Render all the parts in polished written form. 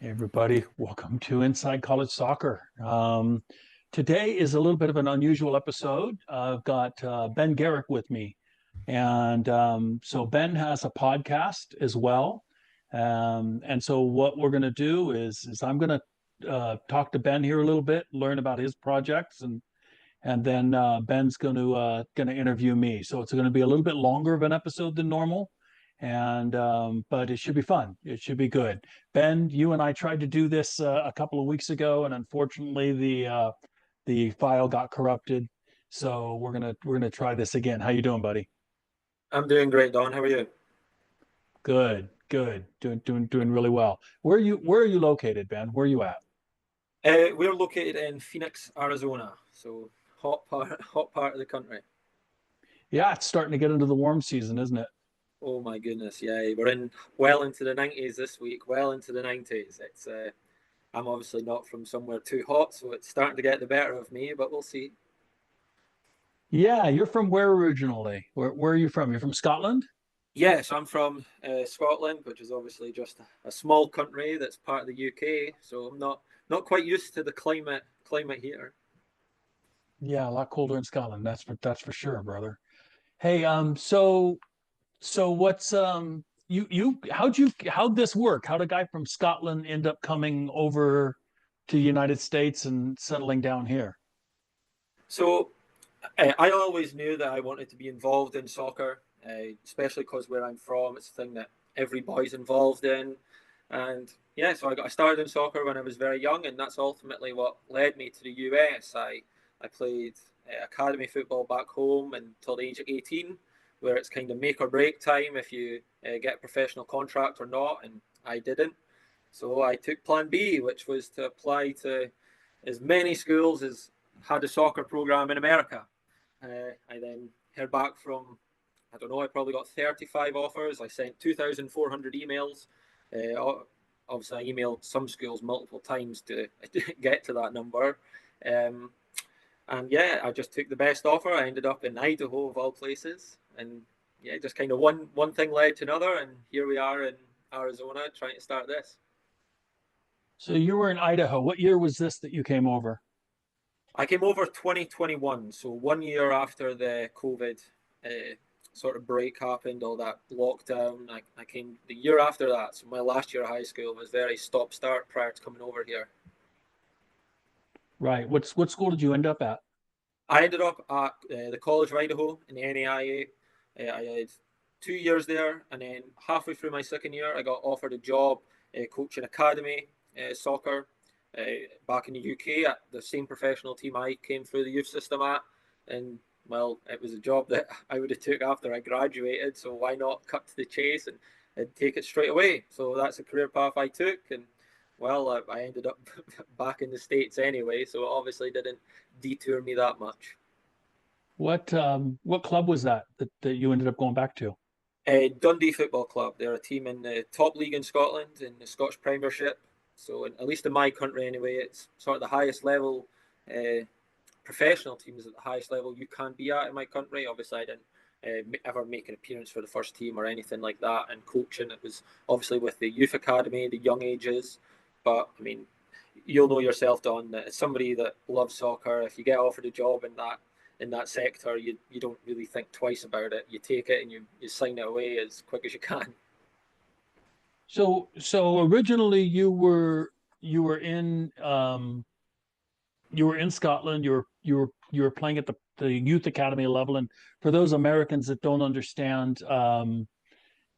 Hey everybody, welcome to Inside College Soccer. Today is a little bit of an unusual episode. I've got Ben Garrick with me, and so Ben has a podcast as well. And so what we're going to do is I'm going to talk to Ben here a little bit, learn about his projects, and then Ben's going to interview me. So it's going to be a little bit longer of an episode than normal, and but it should be fun. It should be good. Ben, you and I tried to do this a couple of weeks ago, and unfortunately the file got corrupted. So we're gonna try this again. How you doing, buddy? I'm doing great, Don. How are you? Good, good. Doing really well. Where are you located, Ben? Where are you at? We're located in Phoenix, Arizona, so hot part of the country. Yeah, it's starting to get into the warm season, isn't it? Oh my goodness, yeah, we're in well into the 90s this week, well into the 90s. I'm obviously not from somewhere too hot, so it's starting to get the better of me, but we'll see. Yeah, you're from where originally? Where are you from? You're from Scotland? Yes, I'm from Scotland, which is obviously just a small country that's part of the UK, so I'm not quite used to the climate here. Yeah, a lot colder in Scotland. That's for sure, brother. Hey, so what's how'd this work? How'd a guy from Scotland end up coming over to the United States and settling down here? So I always knew that I wanted to be involved in soccer, especially because where I'm from, it's a thing that every boy's involved in. And yeah, so I started in soccer when I was very young, and that's ultimately what led me to the US. I played academy football back home until the age of 18, where it's kind of make or break time if you get a professional contract or not, and I didn't. So I took Plan B, which was to apply to as many schools as had a soccer program in America. I then heard back from, I don't know, I probably got 35 offers. I sent 2,400 emails. Obviously, I emailed some schools multiple times to get to that number. Um, and yeah, I just took the best offer. I ended up in Idaho, of all places. And yeah, just kind of one thing led to another. And here we are in Arizona trying to start this. So you were in Idaho. What year was this that you came over? I came over 2021, so 1 year after the COVID sort of break happened, all that lockdown. I came the year after that, so my last year of high school was very stop start prior to coming over here. Right. What school did you end up at? I ended up at the College of Idaho in the NAIA. I had 2 years there, and then halfway through my second year, I got offered a job coaching academy soccer uh, back in the UK at the same professional team I came through the youth system at. And well, it was a job that I would have took after I graduated, so why not cut to the chase and take it straight away? So that's a career path I took, and well, I ended up back in the States anyway, so it obviously didn't detour me that much. What club was that you ended up going back to? Dundee Football Club. They're a team in the top league in Scotland in the Scottish Premiership. So, at least in my country, anyway, it's sort of the highest level. Professional teams at the highest level you can be at in my country. Obviously, I didn't ever make an appearance for the first team or anything like that. And coaching, it was obviously with the youth academy, the young ages. But I mean, you'll know yourself, Don, that as somebody that loves soccer, if you get offered a job in that sector, you don't really think twice about it. You take it and you sign it away as quick as you can. So originally you were in Scotland. You were playing at the youth academy level. And for those Americans that don't understand,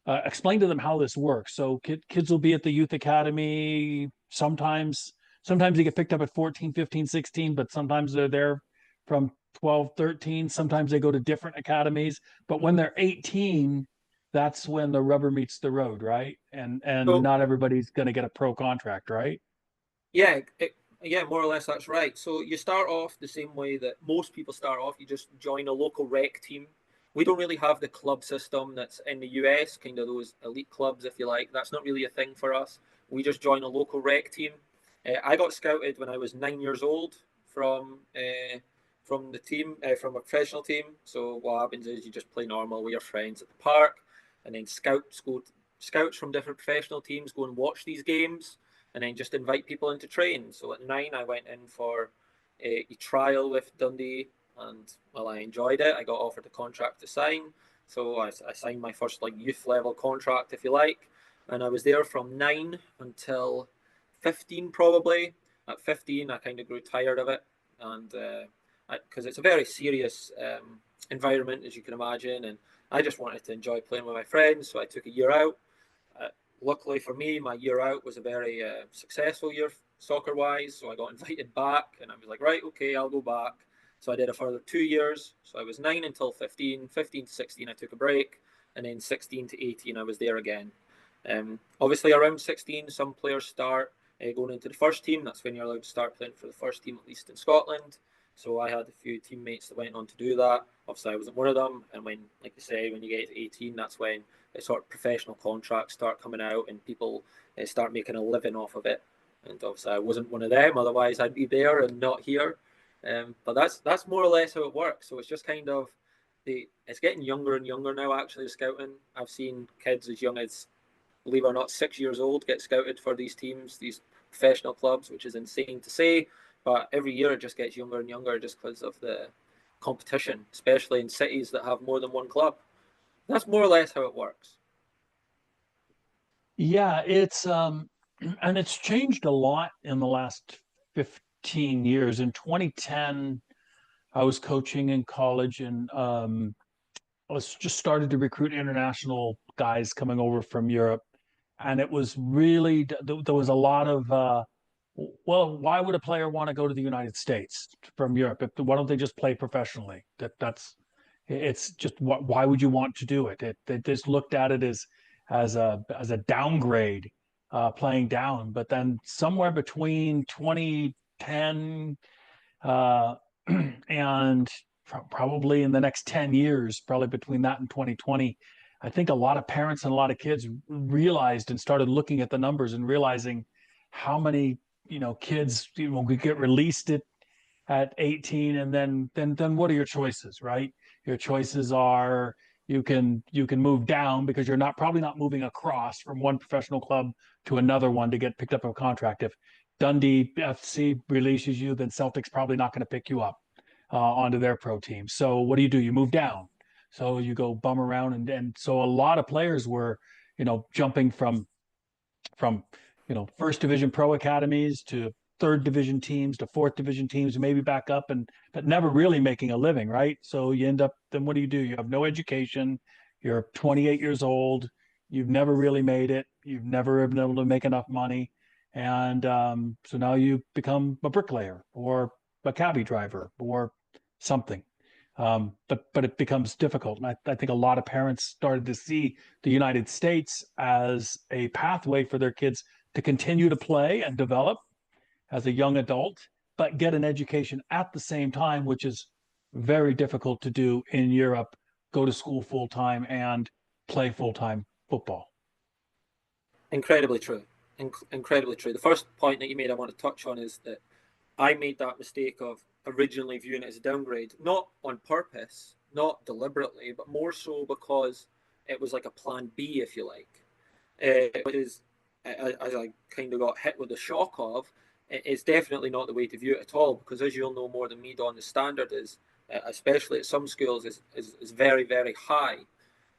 explain to them how this works. So kids will be at the youth academy. Sometimes they get picked up at 14, 15, 16, but sometimes they're there from 12, 13. Sometimes they go to different academies. But when they're 18, that's when the rubber meets the road, right? And So not everybody's going to get a pro contract, right? yeah, yeah, more or less that's right. So you start off the same way that most people start off. You just join a local rec team. We don't really have the club system that's in the US, kind of those elite clubs, if you like. That's not really a thing for us. We just join a local rec team. I got scouted when I was 9 years old from the team, from a professional team. So what happens is you just play normal with your friends at the park, and then scouts from different professional teams go and watch these games, and then just invite people in to train. So at 9, I went in for a trial with Dundee, and well, I enjoyed it. I got offered a contract to sign, so I signed my first like youth level contract, if you like, and I was there from 9 until 15 probably. At 15, I kind of grew tired of it, and because it's a very serious environment, as you can imagine, and I just wanted to enjoy playing with my friends, so I took a year out. Luckily for me, my year out was a very successful year soccer-wise, so I got invited back, and I was like, right, okay, I'll go back. So I did a further 2 years. So I was 9 until 15, 15 to 16, I took a break, and then 16 to 18, I was there again. Obviously, around 16, some players start going into the first team. That's when you're allowed to start playing for the first team, at least in Scotland. So I had a few teammates that went on to do that. Obviously, I wasn't one of them. And when, like you say, when you get to 18, that's when the sort of professional contracts start coming out and people start making a living off of it. And obviously, I wasn't one of them. Otherwise, I'd be there and not here. But that's more or less how it works. So it's just kind of it's getting younger and younger now. Actually, scouting. I've seen kids as young as, believe it or not, 6 years old get scouted for these teams, these professional clubs, which is insane to say. But every year it just gets younger and younger just because of the competition, especially in cities that have more than one club. That's more or less how it works. Yeah, it's and it's changed a lot in the last 15 years. In 2010, I was coaching in college, and I was just started to recruit international guys coming over from Europe, and it was really there was a lot of well, why would a player want to go to the United States from Europe? Why don't they just play professionally? That's it's just why would you want to do it? They just looked at it as a downgrade, playing down. But then somewhere between 2010 uh, and probably in the next 10 years, probably between that and 2020, I think a lot of parents and a lot of kids realized and started looking at the numbers and realizing how many kids we get released at 18, and then what are your choices, right? Your choices are you can move down because you're not probably not moving across from one professional club to another one to get picked up a contract. If Dundee FC releases you, then Celtic's probably not going to pick you up onto their pro team. So what do? You move down. So you go bum around, and so a lot of players were jumping from first division pro academies to third division teams to fourth division teams, maybe back up, and but never really making a living, right? So you end up, then what do? You have no education, you're 28 years old, you've never really made it, you've never been able to make enough money, and so now you become a bricklayer or a cabbie driver or something. But it becomes difficult. And I think a lot of parents started to see the United States as a pathway for their kids to continue to play and develop as a young adult, but get an education at the same time, which is very difficult to do in Europe, go to school full time and play full time football. Incredibly true. Incredibly true. The first point that you made I want to touch on is that I made that mistake of originally viewing it as a downgrade, not on purpose, not deliberately, but more so because it was like a plan B, if you like. Which is, as I kind of got hit with the shock of, it's definitely not the way to view it at all, because as you'll know more than me, Don, the standard is, especially at some schools, is very, very high.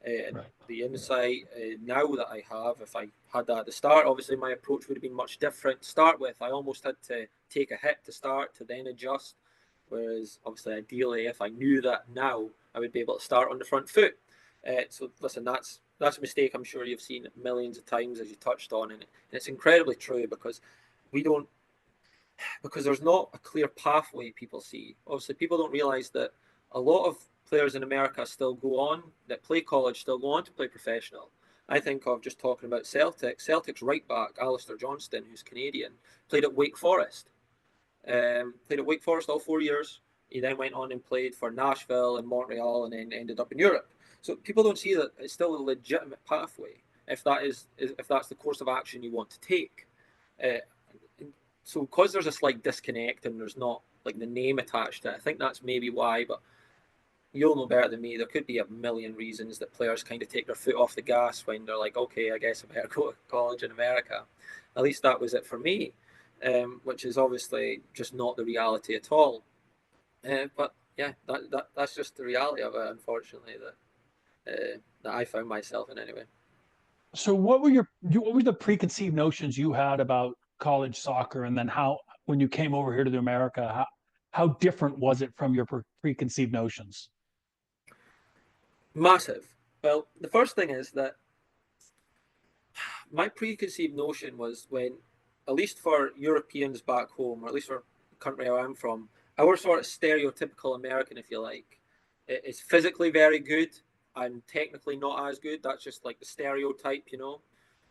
Right. The insight now that I have, if I had that at the start, obviously my approach would have been much different to start with. I almost had to take a hit to start to then adjust. Whereas, obviously, ideally, if I knew that now, I would be able to start on the front foot. So, listen, that's a mistake I'm sure you've seen millions of times, as you touched on, and it's incredibly true because we don't, because there's not a clear pathway people see. Obviously, people don't realize that a lot of players in America still go on, that play college, still go on to play professional. I think of just talking about Celtic. Celtic's right back, Alistair Johnston, who's Canadian, played at Wake Forest. Played at Wake Forest all 4 years. He then went on and played for Nashville and Montreal, and then ended up in Europe. So people don't see that it's still a legitimate pathway if that's the course of action you want to take. Uh, so because there's a slight disconnect and there's not like the name attached to it, I think that's maybe why. But you'll know better than me. There could be a million reasons that players kind of take their foot off the gas when they're like, okay, I guess I better go to college in America. At least that was it for me, which is obviously just not the reality at all. But yeah, that's just the reality of it, unfortunately, that I found myself in anyway. So what were the preconceived notions you had about college soccer, and then how when you came over here to America, how different was it from your preconceived notions? Massive. Well, the first thing is that my preconceived notion was when, at least for Europeans back home, or at least for the country I'm from, our sort of stereotypical American, if you like, is physically very good and technically not as good. That's just like the stereotype, you know.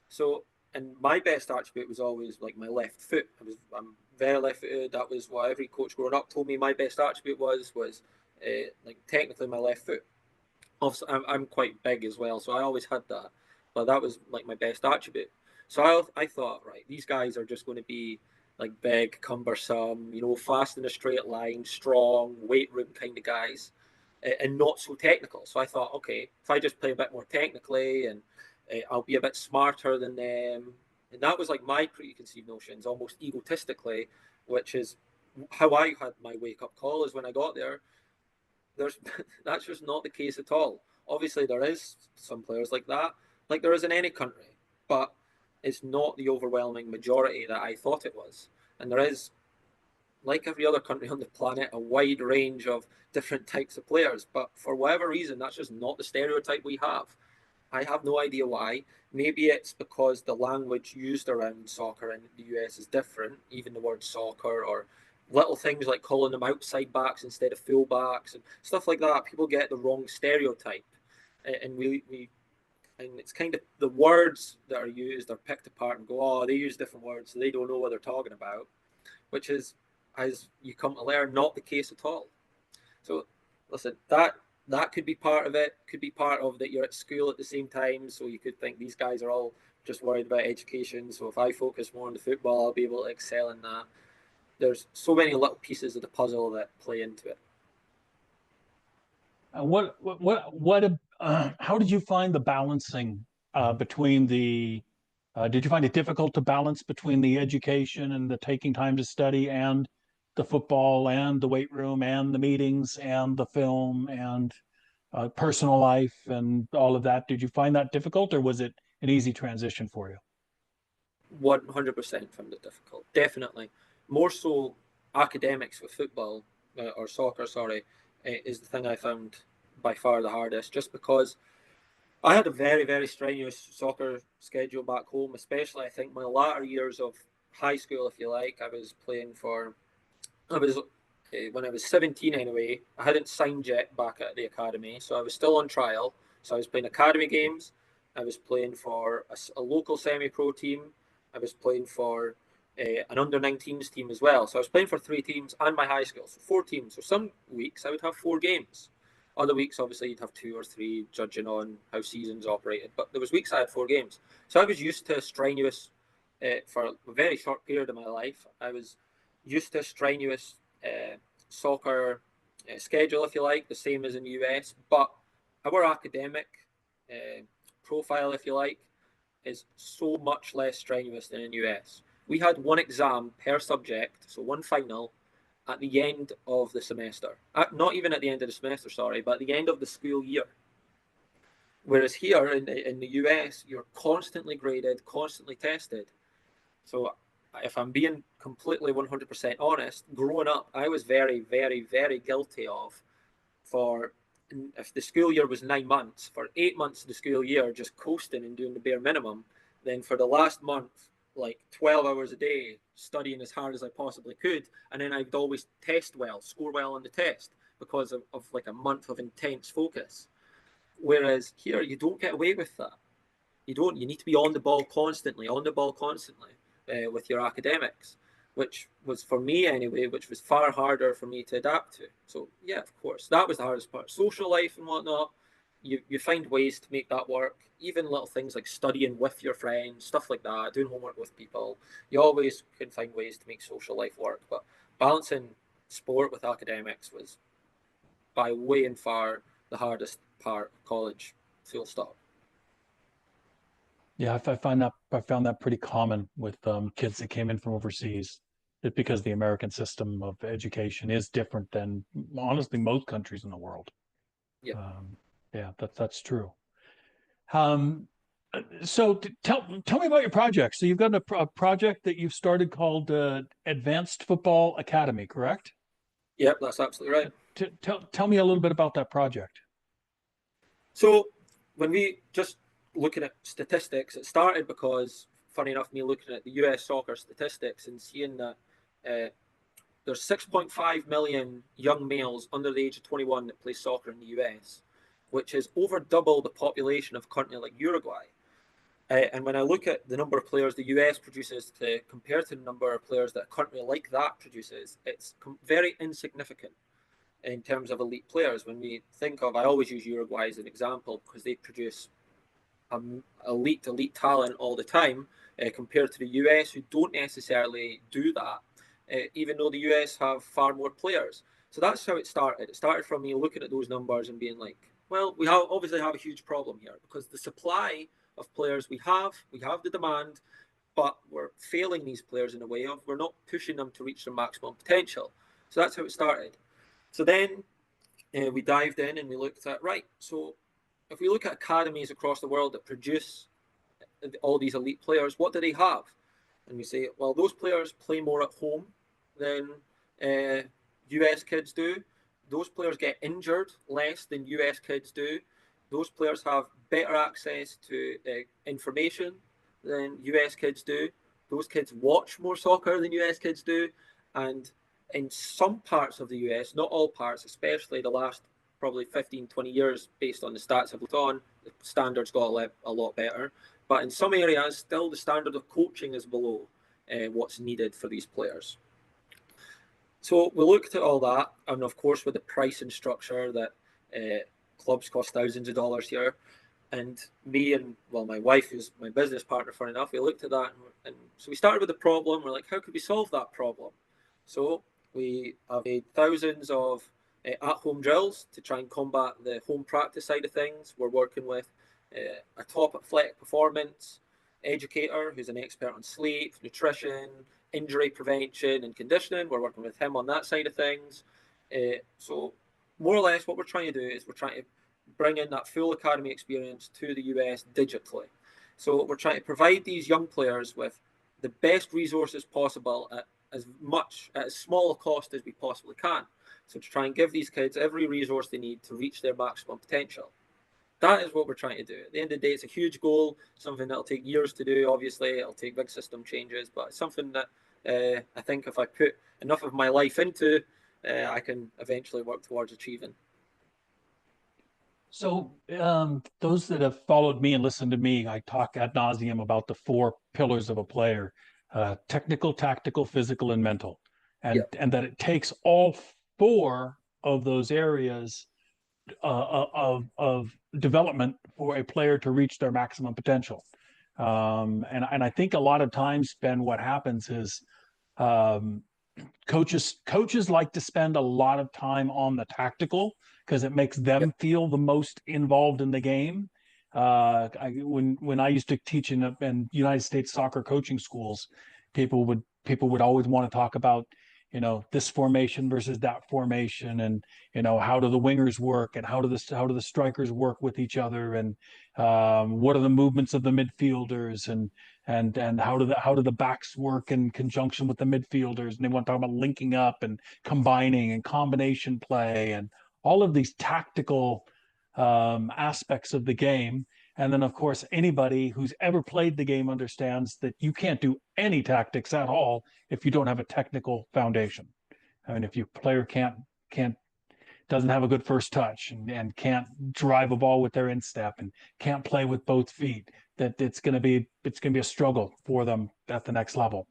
So, and my best attribute was always like my left foot. I'm very left-footed. That was what every coach growing up told me. My best attribute was like technically my left foot. Obviously, I'm quite big as well, so I always had that. But that was like my best attribute. So I thought, right, these guys are just going to be like big, cumbersome, you know, fast in a straight line, strong, weight room kind of guys, and not so technical. So I thought, okay, if I just play a bit more technically and I'll be a bit smarter than them. And that was like my preconceived notions, almost egotistically, which is how I had my wake up call is when I got there. There's that's just not the case at all. Obviously, there is some players like there is in any country, but it's not the overwhelming majority that I thought it was. And there is, like every other country on the planet, a wide range of different types of players. But for whatever reason, that's just not the stereotype we have. I have no idea why. Maybe it's because the language used around soccer in the US is different, even the word soccer or little things like calling them outside backs instead of full backs and stuff like that. People get the wrong stereotype. And we and it's kind of the words that are used are picked apart and go, oh, they use different words, so they don't know what they're talking about, which is, as you come to learn, not the case at all. So, listen, that could be part of it. Could be part of that you're at school at the same time, so you could think these guys are all just worried about education. So if I focus more on the football, I'll be able to excel in that. There's so many little pieces of the puzzle that play into it. How did you find the balancing between did you find it difficult to balance between the education and the taking time to study and the football and the weight room and the meetings and the film and personal life and all of that? Did you find that difficult, or was it an easy transition for you? 100% found it difficult. Definitely. More so academics with football, or soccer, sorry, is the thing I found by far the hardest, just because I had a very, very strenuous soccer schedule back home, especially I think my latter years of high school, if you like. I was, when I was 17 anyway, I hadn't signed yet back at the academy, so I was still on trial. So I was playing academy games, I was playing for a local semi pro team, I was playing for an under 19s team as well. So I was playing for three teams and my high school, so four teams. So some weeks I would have four games. Other weeks, obviously, you'd have two or three, judging on how seasons operated. But there was weeks I had four games, so I was used to strenuous for a very short period of my life. I was used to strenuous soccer schedule, if you like, the same as in the US. But our academic uh, profile, if you like, is so much less strenuous than in the US. We had one exam per subject, so one final at the end of the semester. Not even at the end of the semester, sorry, but at the end of the school year. Whereas here in the US, you're constantly graded, constantly tested. So if I'm being completely 100% honest, growing up, I was very, very, very guilty of, for if the school year was 9 months, for 8 months of the school year, just coasting and doing the bare minimum. Then for the last month, like 12 hours a day, studying as hard as I possibly could. And then I'd always test well, score well on the test because of like a month of intense focus. Whereas here, you don't get away with that. You don't. You need to be on the ball constantly with your academics, which was for me anyway, which was far harder for me to adapt to. So yeah, of course, that was the hardest part. Social life and whatnot, you find ways to make that work. Even little things like studying with your friends, stuff like that, doing homework with people. You always can find ways to make social life work. But balancing sport with academics was by way and far the hardest part of college, full stop. Yeah, I found that pretty common with kids that came in from overseas. It's because the American system of education is different than honestly most countries in the world. Yeah. Yeah, that's true. Um, so tell me about your project. So you've got a project that you've started called Advanced Football Academy, correct? Yep, that's absolutely right. Tell me a little bit about that project. So when we just looking at statistics, it started because, funny enough, me looking at the US soccer statistics and seeing that uh, there's 6.5 million young males under the age of 21 that play soccer in the US, which is over double the population of a country like Uruguay. And when I look at the number of players the US produces to compare to the number of players that a country like that produces, it's very insignificant in terms of elite players. When we think of, I always use Uruguay as an example because they produce elite talent all the time compared to the US, who don't necessarily do that, even though the US have far more players. So that's how it started. It started from me looking at those numbers and being like, well, we obviously have a huge problem here because the supply of players we have the demand, but we're failing these players in a way of we're not pushing them to reach their maximum potential. So that's how it started. So then we dived in and we looked at, right, so if we look at academies across the world that produce all these elite players, what do they have? And we say, well, those players play more at home than US kids do. Those players get injured less than US kids do. Those players have better access to information than US kids do. Those kids watch more soccer than US kids do. And in some parts of the US, not all parts, especially the last probably 15, 20 years, based on the stats I've looked on, the standards got a lot better. But in some areas, still the standard of coaching is below what's needed for these players. So we looked at all that, and of course with the pricing structure that clubs cost thousands of dollars here, and me and, well, my wife, who's my business partner, funny enough, we looked at that, and so we started with the problem. We're like, how could we solve that problem? So we have made thousands of at-home drills to try and combat the home practice side of things. We're working with a top athletic performance educator who's an expert on sleep, nutrition, injury prevention and conditioning. We're working with him on that side of things. So more or less what we're trying to do is we're trying to bring in that full academy experience to the US digitally. So we're trying to provide these young players with the best resources possible at as small a cost as we possibly can. So to try and give these kids every resource they need to reach their maximum potential. That is what we're trying to do. At the end of the day, it's a huge goal, something that'll take years to do. Obviously, it'll take big system changes, but it's something that I think if I put enough of my life into, I can eventually work towards achieving. So those that have followed me and listened to me, I talk ad nauseum about the four pillars of a player: technical, tactical, physical, and mental, Yeah, and that it takes all four of those areas of development for a player to reach their maximum potential. And I think a lot of times, Ben, what happens is um, coaches like to spend a lot of time on the tactical because it makes yeah, them feel the most involved in the game. When I used to teach in United States soccer coaching schools, people would always want to talk about, this formation versus that formation, and how do the wingers work, and how do the strikers work with each other, and what are the movements of the midfielders, and how do the backs work in conjunction with the midfielders, and they want to talk about linking up and combining and combination play and all of these tactical aspects of the game. And then, of course, anybody who's ever played the game understands that you can't do any tactics at all if you don't have a technical foundation. I mean, if your player can't doesn't have a good first touch, and can't drive a ball with their instep, and can't play with both feet, that it's going to be a struggle for them at the next level.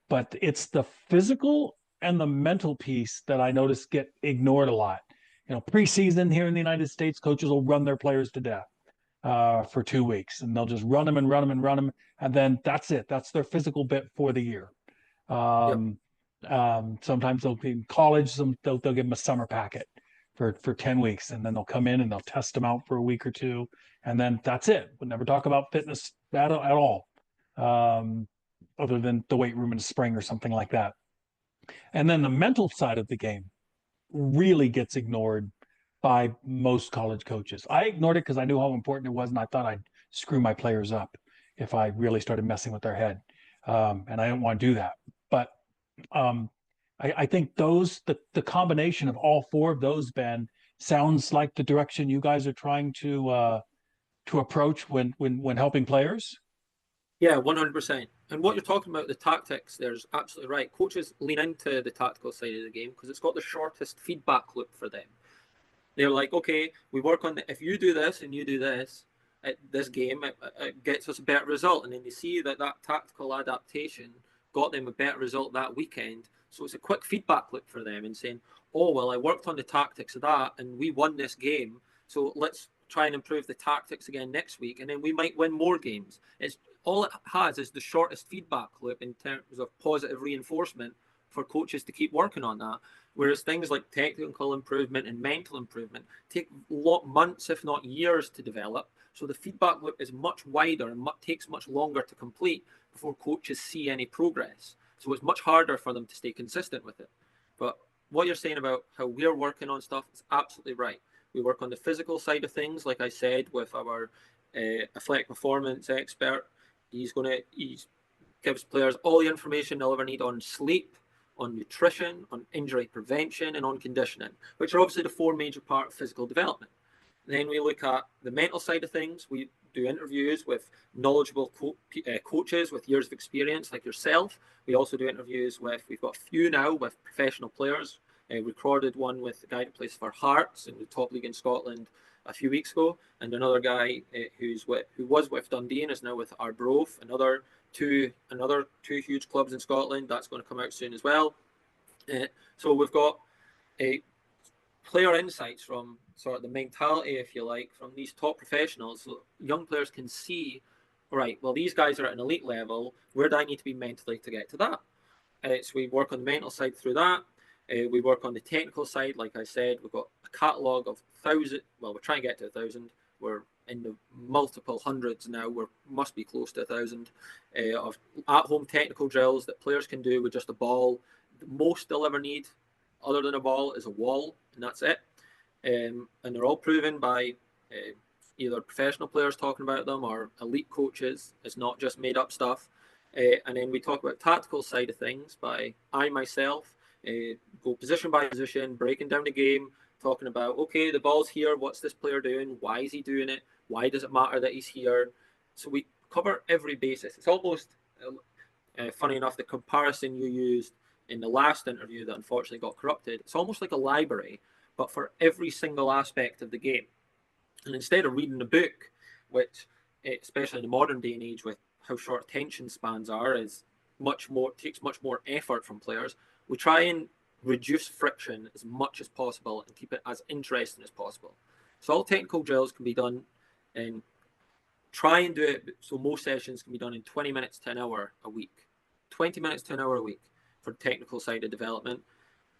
But it's the physical and the mental piece that I notice get ignored a lot. Preseason here in the United States, coaches will run their players to death for 2 weeks, and they'll just run them and run them and run them, and then that's it. That's their physical bit for the year. yeah, Sometimes they'll be in college, they'll give them a summer packet. for 10 weeks, and then they'll come in and they'll test them out for a week or two, and then that's it. We'll never talk about fitness at all, other than the weight room in the spring or something like that. And then the mental side of the game really gets ignored by most college coaches. I ignored it because I knew how important it was, and I thought I'd screw my players up if I really started messing with their head. And I didn't want to do that. But I think the combination of all four of those, Ben, sounds like the direction you guys are trying to approach when helping players. Yeah, 100%. And what you're talking about, the tactics, there's absolutely right. Coaches lean into the tactical side of the game because it's got the shortest feedback loop for them. They're like, okay, we work on if you do this and you do this at this game, it gets us a better result. And then they see that tactical adaptation got them a better result that weekend. So it's a quick feedback loop for them and saying, oh, well, I worked on the tactics of that and we won this game. So let's try and improve the tactics again next week. And then we might win more games. It's all it has is the shortest feedback loop in terms of positive reinforcement for coaches to keep working on that. Whereas things like technical improvement and mental improvement take months, if not years, to develop. So the feedback loop is much wider and takes much longer to complete before coaches see any progress. So it's much harder for them to stay consistent with it. But what you're saying about how we're working on stuff is absolutely right. We work on the physical side of things, like I said, with our athletic performance expert. He gives players all the information they'll ever need on sleep, on nutrition, on injury prevention, and on conditioning, which are obviously the four major parts of physical development. Then we look at the mental side of things. We do interviews with knowledgeable coaches with years of experience like yourself. We also do interviews we've got a few now with professional players. Recorded one with the guy that plays for Hearts in the top league in Scotland a few weeks ago, and another guy who was with Dundee and is now with Arbroath. Another two huge clubs in Scotland. That's going to come out soon as well. So we've got player insights from sort of the mentality, if you like, from these top professionals. So young players can see, right, well, these guys are at an elite level. Where do I need to be mentally to get to that? So we work on the mental side through that. We work on the technical side. Like I said, we've got a catalogue of 1,000. Well, we're trying to get to 1,000. We're in the multiple hundreds now. We must be close to 1,000 of at-home technical drills that players can do with just a ball. The most they'll ever need, other than a ball, is a wall, and that's it. And they're all proven by either professional players talking about them or elite coaches. It's not just made up stuff. And then we talk about tactical side of things by I myself go position by position, breaking down the game, talking about, okay, the ball's here. What's this player doing? Why is he doing it? Why does it matter that he's here? So we cover every basis. It's almost, funny enough, the comparison you used in the last interview that unfortunately got corrupted. It's almost like a library, but for every single aspect of the game. And instead of reading the book, which, especially in the modern day and age with how short attention spans are, takes much more effort from players, we try and reduce friction as much as possible and keep it as interesting as possible. So all technical drills can be done and try and do it. So most sessions can be done in 20 minutes to an hour a week, 20 minutes to an hour a week for the technical side of development.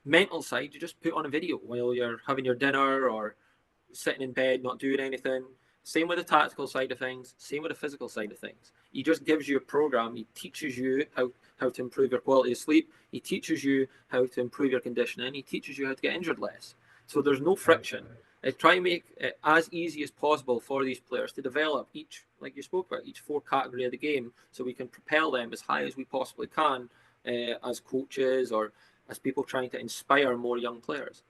Mental side, you just put on a video while you're having your dinner or sitting in bed, not doing anything. Same with the tactical side of things, same with the physical side of things. He just gives you a program. He teaches you how to improve your quality of sleep. He teaches you how to improve your conditioning. He teaches you how to get injured less. So there's no friction. Try and make it as easy as possible for these players to develop each, like you spoke about, each four category of the game, so we can propel them as high as we possibly can as coaches or as people trying to inspire more young players.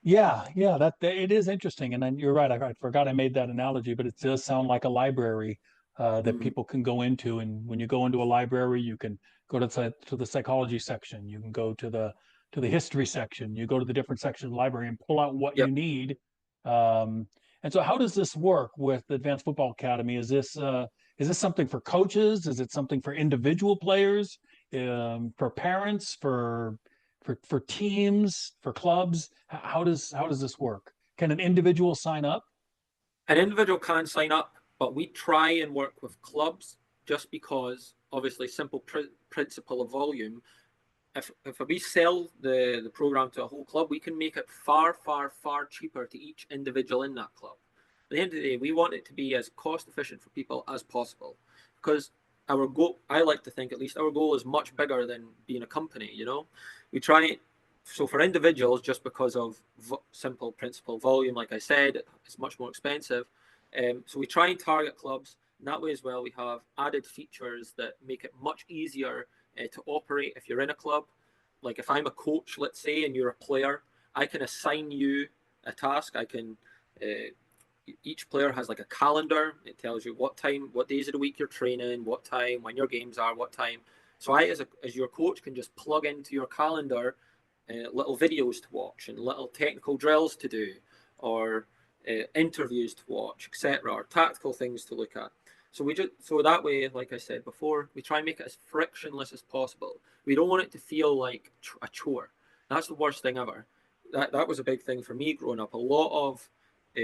Yeah, that it is interesting, and then you're right. I forgot I made that analogy, but it does sound like a library that people can go into. And when you go into a library, you can go to the psychology section, you can go to the history section, you go to the different sections of the library and pull out what you need. And so, how does this work with the Advanced Football Academy? Is this something for coaches? Is it something for individual players? For parents? For teams, for clubs? How does this work? Can an individual sign up? An individual can sign up, but we try and work with clubs just because, obviously, simple principle of volume. if we sell the program to a whole club, we can make it far, far, far cheaper to each individual in that club. At the end of the day, we want it to be as cost efficient for people as possible, because our goal, I like to think at least, our goal is much bigger than being a company. You know, we try. So for individuals, just because of simple principle volume, like I said, it's much more expensive. So we try and target clubs. And that way as well, we have added features that make it much easier to operate if you're in a club. Like if I'm a coach, let's say, and you're a player, I can assign you a task. I can. Each player has like a calendar. It tells you what time, what days of the week you're training, what time, when your games are, what time. So I, as your coach, can just plug into your calendar little videos to watch and little technical drills to do, or interviews to watch, etc., or tactical things to look at. So so that way, like I said before, we try and make it as frictionless as possible. We don't want it to feel like a chore. That's the worst thing ever. That was a big thing for me growing up. A lot of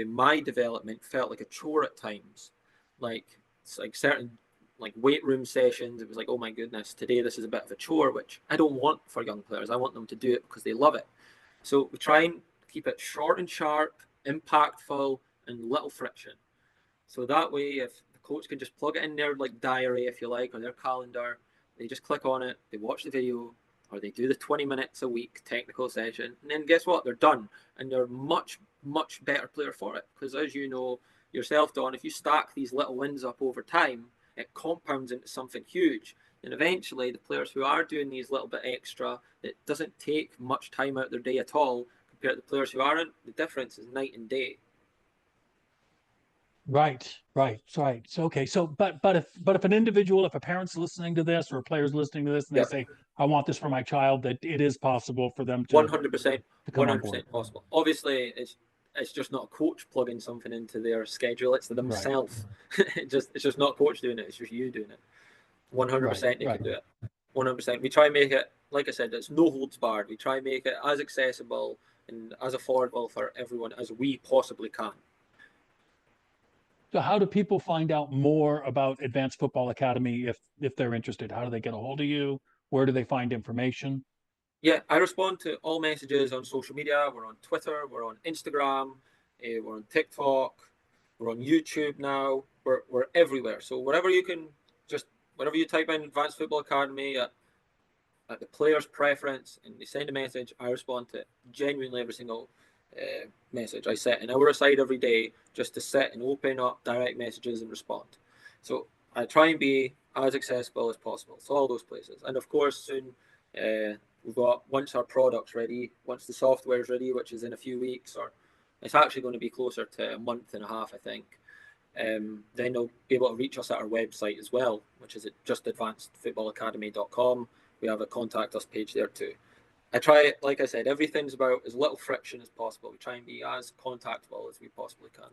my development felt like a chore at times. Like it's like certain like weight room sessions, it was like, oh my goodness, today this is a bit of a chore, which I don't want for young players. I want them to do it because they love it. So we try and keep it short and sharp, impactful, and little friction. So that way, if the coach can just plug it in their like diary, if you like, or their calendar, they just click on it, they watch the video, or they do the 20 minutes a week technical session, and then guess what? They're done, and they're much, much better player for it. Because as you know yourself, Don, if you stack these little wins up over time, it compounds into something huge. And eventually, the players who are doing these little bit extra, it doesn't take much time out of their day at all compared to the players who aren't. The difference is night and day. Right, right, right. So okay, so but if an individual, if a parent's listening to this or a player's listening to this and they Yep. say, I want this for my child, that it is possible for them to 100%, come on board. 100% possible. Obviously, it's just not a coach plugging something into their schedule. It's Right, themselves. It's just not a coach doing it. It's just you doing it. right, 100% you right. can do it. 100%. We try and make it, like I said, it's no holds barred. We try and make it as accessible and as affordable for everyone as we possibly can. So how do people find out more about Advanced Football Academy if they're interested? How do they get a hold of you? Where do they find information? Yeah, I respond to all messages on social media. We're on Twitter, we're on Instagram, we're on TikTok, we're on YouTube now. We're everywhere. So whatever you can, just whenever you type in Advanced Football Academy at the player's preference and they send a message, I respond to genuinely every single message. I set an hour aside every day just to sit and open up direct messages and respond. So I try and be as accessible as possible. So all those places, and of course soon we've got, once our product's ready, once the software's ready, which is in a few weeks, or it's actually going to be closer to a month and a half, I think. Then they'll be able to reach us at our website as well, which is at justadvancedfootballacademy.com. We have a contact us page there too. I try, like I said, everything's about as little friction as possible. We try and be as contactable as we possibly can.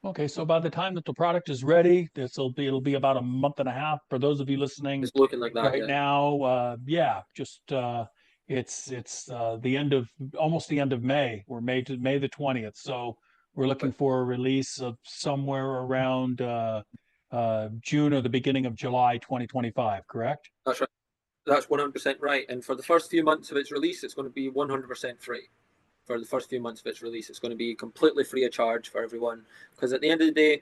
Okay, so by the time that the product is ready, it'll be about a month and a half for those of you listening It's looking like that, right yeah. now. Yeah, just it's the end of almost the end of May. We're May the 20th. So we're looking for a release of somewhere around June or the beginning of July 2025, correct? That's right. That's 100% right. And for the first few months of its release, it's going to be 100% free. For the first few months of its release, it's going to be completely free of charge for everyone. Because at the end of the day,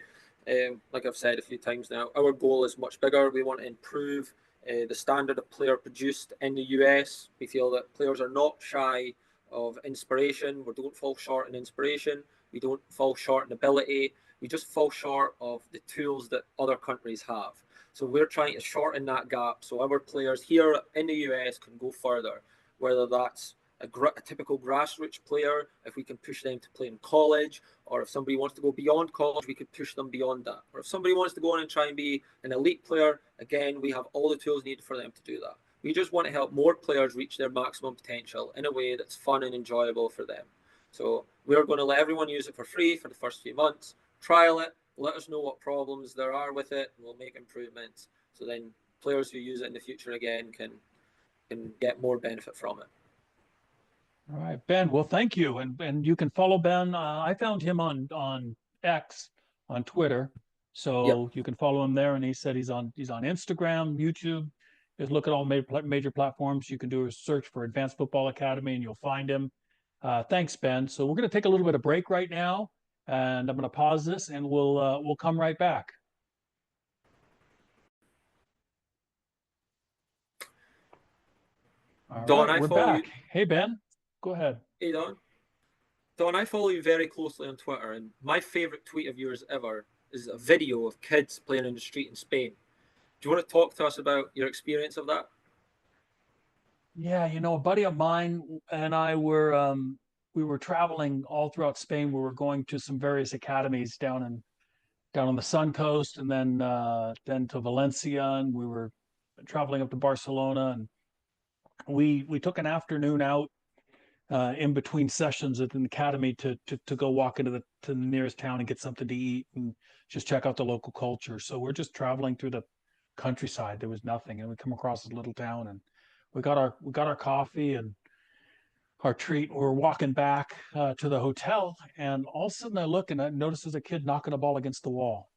like I've said a few times now, our goal is much bigger. We want to improve the standard of player produced in the US. We feel that players are not shy of inspiration. We don't fall short in inspiration. We don't fall short in ability. We just fall short of the tools that other countries have. So we're trying to shorten that gap so our players here in the US can go further, whether that's a typical grassroots player, if we can push them to play in college, or if somebody wants to go beyond college, we could push them beyond that. Or if somebody wants to go on and try and be an elite player, again, we have all the tools needed for them to do that. We just want to help more players reach their maximum potential in a way that's fun and enjoyable for them. So we're going to let everyone use it for free for the first few months, trial it, let us know what problems there are with it, and we'll make improvements. So then players who use it in the future again can get more benefit from it. All right, Ben. Well, thank you, and you can follow Ben. I found him on X, on Twitter, Yep. so you can follow him there. And he said he's on Instagram, YouTube. is look at all major platforms. You can do a search for Advanced Football Academy and you'll find him. Thanks, Ben. So we're going to take a little bit of break right now, and I'm going to pause this, and we'll come right back. All Don, right, I we're follow back. you. Hey, Ben, go ahead. Hey, Don, I follow you very closely on Twitter, and my favorite tweet of yours ever is a video of kids playing in the street in Spain. Do you want to talk to us about your experience of that? Yeah, a buddy of mine and I were we were traveling all throughout Spain. We were going to some various academies down on the Sun Coast, and then to Valencia, and we were traveling up to Barcelona, and we took an afternoon out in between sessions at an academy to go walk into the nearest town and get something to eat and just check out the local culture. So we're just traveling through the countryside. There was nothing, and we come across this little town, and we got our coffee and our treat. We're walking back to the hotel, and all of a sudden I look and I notice there's a kid knocking a ball against the wall.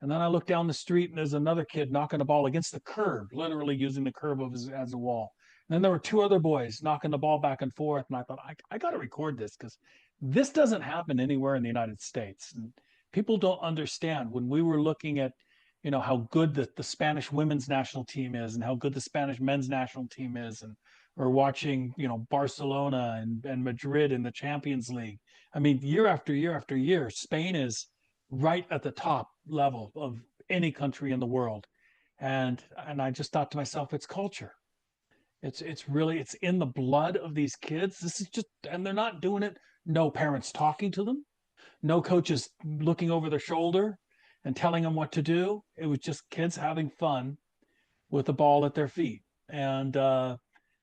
And then I look down the street and there's another kid knocking the ball against the curb, literally using the curb as a wall. And then there were two other boys knocking the ball back and forth. And I thought, I got to record this because this doesn't happen anywhere in the United States. And people don't understand when we were looking at, how good the Spanish women's national team is and how good the Spanish men's national team is. And we're watching, Barcelona and Madrid in the Champions League. I mean, year after year after year, Spain is right at the top level of any country in the world. And I just thought to myself, it's culture. It's in the blood of these kids. This is just, and they're not doing it. No parents talking to them, no coaches looking over their shoulder and telling them what to do. It was just kids having fun with the ball at their feet. And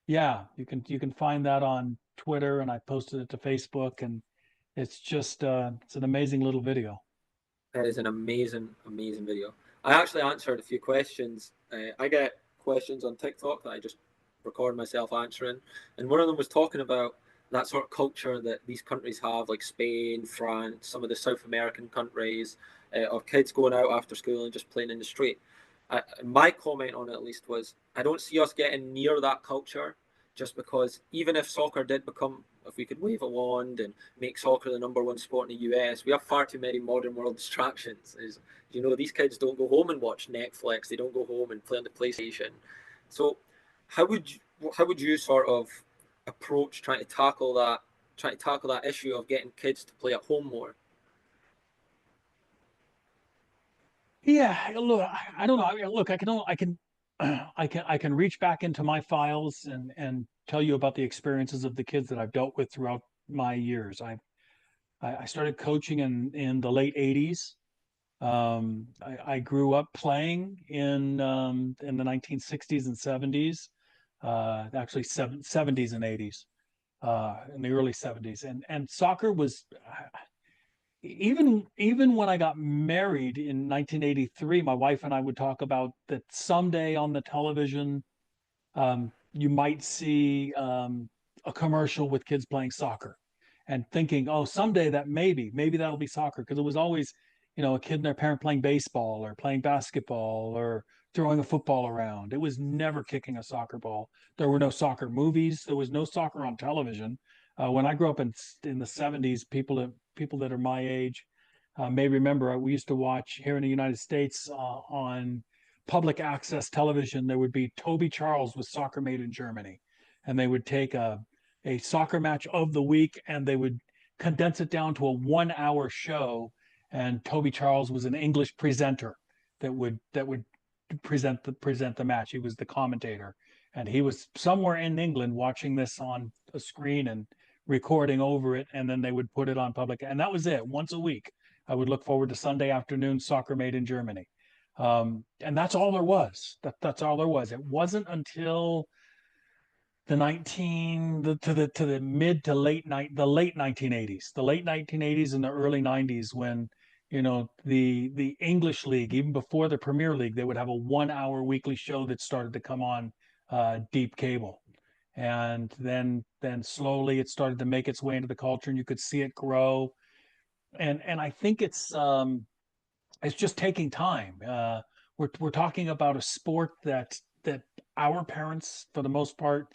yeah, you can find that on Twitter, and I posted it to Facebook, and it's an amazing little video. That is an amazing, amazing video. I actually answered a few questions. I get questions on TikTok that I just record myself answering, and one of them was talking about that sort of culture that these countries have, like Spain, France, some of the South American countries, of kids going out after school and just playing in the street. My comment on it, at least, was I don't see us getting near that culture, just because even if soccer did become, if we could wave a wand and make soccer the number one sport in the US, we have far too many modern world distractions. These kids don't go home and watch Netflix. They don't go home and play on the PlayStation. So, how would you, how would you sort of approach trying to tackle that issue of getting kids to play at home more? Yeah, look, I don't know. I mean, look, I can reach back into my files and tell you about the experiences of the kids that I've dealt with throughout my years. I started coaching in the late '80s. I grew up playing in the 1960s and '70s, actually 70s and '80s, in the early '70s, and soccer was even when I got married in 1983, my wife and I would talk about that someday on the television, you might see a commercial with kids playing soccer, and thinking, oh, someday that maybe that'll be soccer, because it was always, a kid and their parent playing baseball or playing basketball or throwing a football around. It was never kicking a soccer ball. There were no soccer movies. There was no soccer on television. When I grew up in the '70s, people that are my age may remember, we used to watch here in the United States on public access television. There would be Toby Charles with Soccer Made in Germany, and they would take a soccer match of the week and they would condense it down to a 1 hour show. And Toby Charles was an English presenter that would present the match. He was the commentator, and he was somewhere in England watching this on a screen and recording over it, and then they would put it on public, and that was it. Once a week, I would look forward to Sunday afternoon Soccer Made in Germany, and that's all there was. That's all there was. It wasn't until the 19 the, to the mid to late night the late 1980s, and the early 90s, when the English league, even before the Premier League, they would have a 1 hour weekly show that started to come on deep cable. And then slowly it started to make its way into the culture, and you could see it grow. And I think it's just taking time. We're talking about a sport that our parents, for the most part,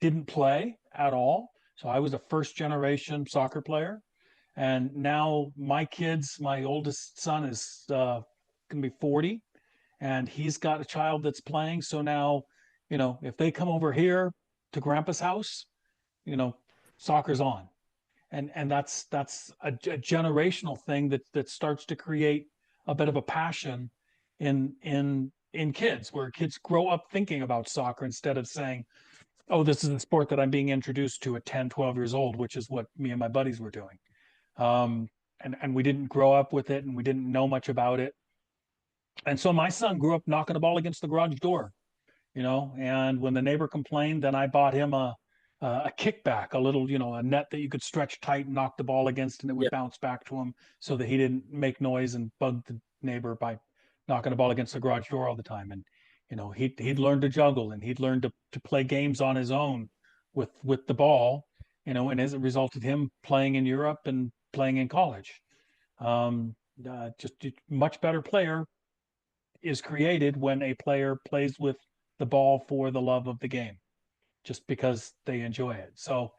didn't play at all. So I was a first generation soccer player. And now my kids, my oldest son is going to be 40, and he's got a child that's playing. So now, if they come over here to grandpa's house, you know, soccer's on. And that's a generational thing that starts to create a bit of a passion in kids, where kids grow up thinking about soccer instead of saying, oh, this is a sport that I'm being introduced to at 10, 12 years old, which is what me and my buddies were doing. Um, and we didn't grow up with it, and we didn't know much about it. And so my son grew up knocking the ball against the garage door, and when the neighbor complained, then I bought him a kickback, a little, a net that you could stretch tight and knock the ball against, and it would Yeah. bounce back to him, so that he didn't make noise and bug the neighbor by knocking the ball against the garage door all the time. And he'd learn to juggle, and he'd learn to play games on his own with the ball, and as it resulted him playing in Europe and playing in college. Just a much better player is created when a player plays with the ball for the love of the game, just because they enjoy it. So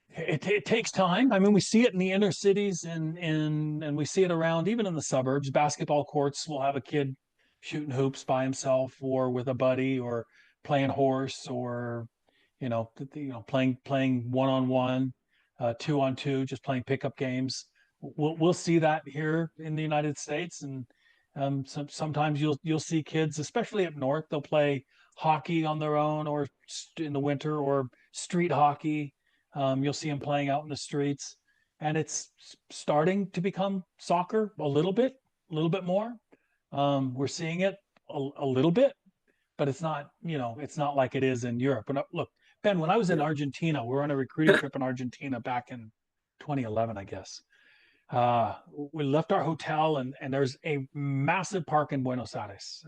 it takes time. I mean, we see it in the inner cities, and we see it around even in the suburbs. Basketball courts will have a kid shooting hoops by himself or with a buddy, or playing horse, or playing one on one, two on two, just playing pickup games. We'll see that here in the United States, and sometimes you'll see kids, especially up north, they'll play hockey on their own, or in the winter, or street hockey. You'll see them playing out in the streets, and it's starting to become soccer a little bit more. We're seeing it a little bit, but it's not like it is in Europe. And look, Ben, when I was in Yeah. Argentina, we were on a recruiting trip in Argentina back in 2011, I guess. We left our hotel, and there's a massive park in Buenos Aires.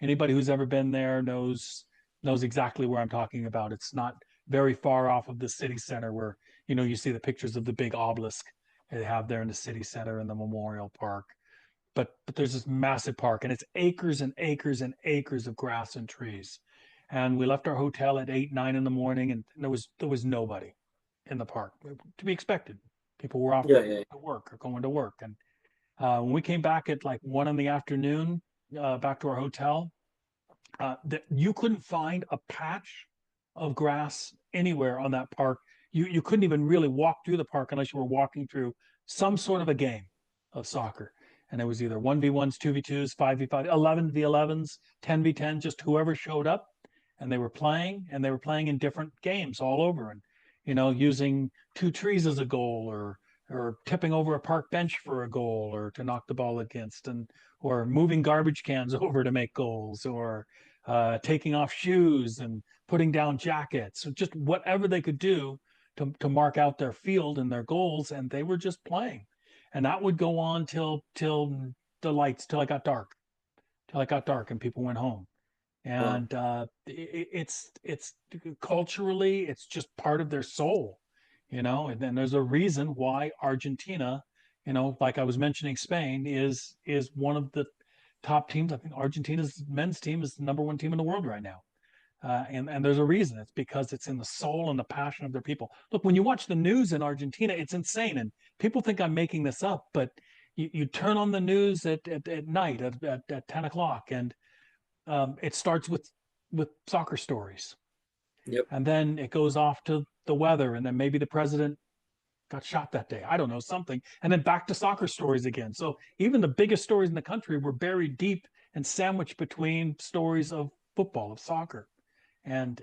Anybody who's ever been there knows exactly where I'm talking about. It's not very far off of the city center, where you see the pictures of the big obelisk they have there in the city center and the memorial park. But there's this massive park, and it's acres and acres and acres of grass and trees. And we left our hotel at 8, 9 in the morning, and there was nobody in the park, to be expected. People were off Yeah, yeah, to work or going to work. And when we came back at like 1 in the afternoon, back to our hotel, that you couldn't find a patch of grass anywhere on that park. You couldn't even really walk through the park unless you were walking through some sort of a game of soccer. And it was either 1v1s, 2v2s, 5v5, 11v11s, 10v10, just whoever showed up, and they were playing, and they were playing in different games all over, and using two trees as a goal, or tipping over a park bench for a goal, or to knock the ball against, and or moving garbage cans over to make goals, or taking off shoes and putting down jackets, so just whatever they could do to mark out their field and their goals, and they were just playing. And that would go on till the lights, till it got dark and people went home. wow. And it's culturally, it's just part of their soul. And then there's a reason why Argentina, like I was mentioning, Spain is one of the top teams. I think Argentina's men's team is the number one team in the world right now. And there's a reason. It's because it's in the soul and the passion of their people. Look, when you watch the news in Argentina, it's insane. And people think I'm making this up, but you turn on the news at night at 10 o'clock, and it starts with soccer stories. Yep. And then it goes off to the weather, and then maybe the president got shot that day. I don't know, something. And then back to soccer stories again. So even the biggest stories in the country were buried deep and sandwiched between stories of football, of soccer. And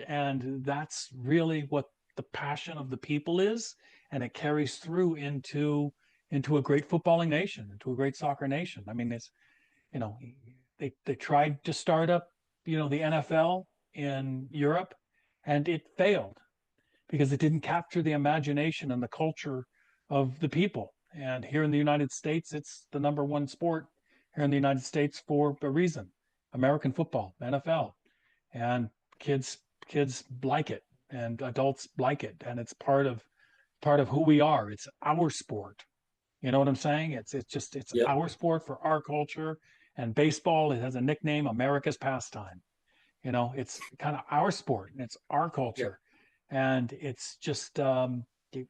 that's really what the passion of the people is, and it carries through into a great footballing nation, into a great soccer nation. I mean, it's you know they tried to start up the NFL in Europe, and it failed because it didn't capture the imagination and the culture of the people. And here in the United States, it's the number one sport here in the United States for a reason: American football, NFL. And kids like it, and adults like it, and it's part of who we are. It's our sport. You know what I'm saying? It's Yep. our sport for our culture. And baseball, it has a nickname, America's pastime. It's kind of our sport and it's our Yeah. culture. And it's just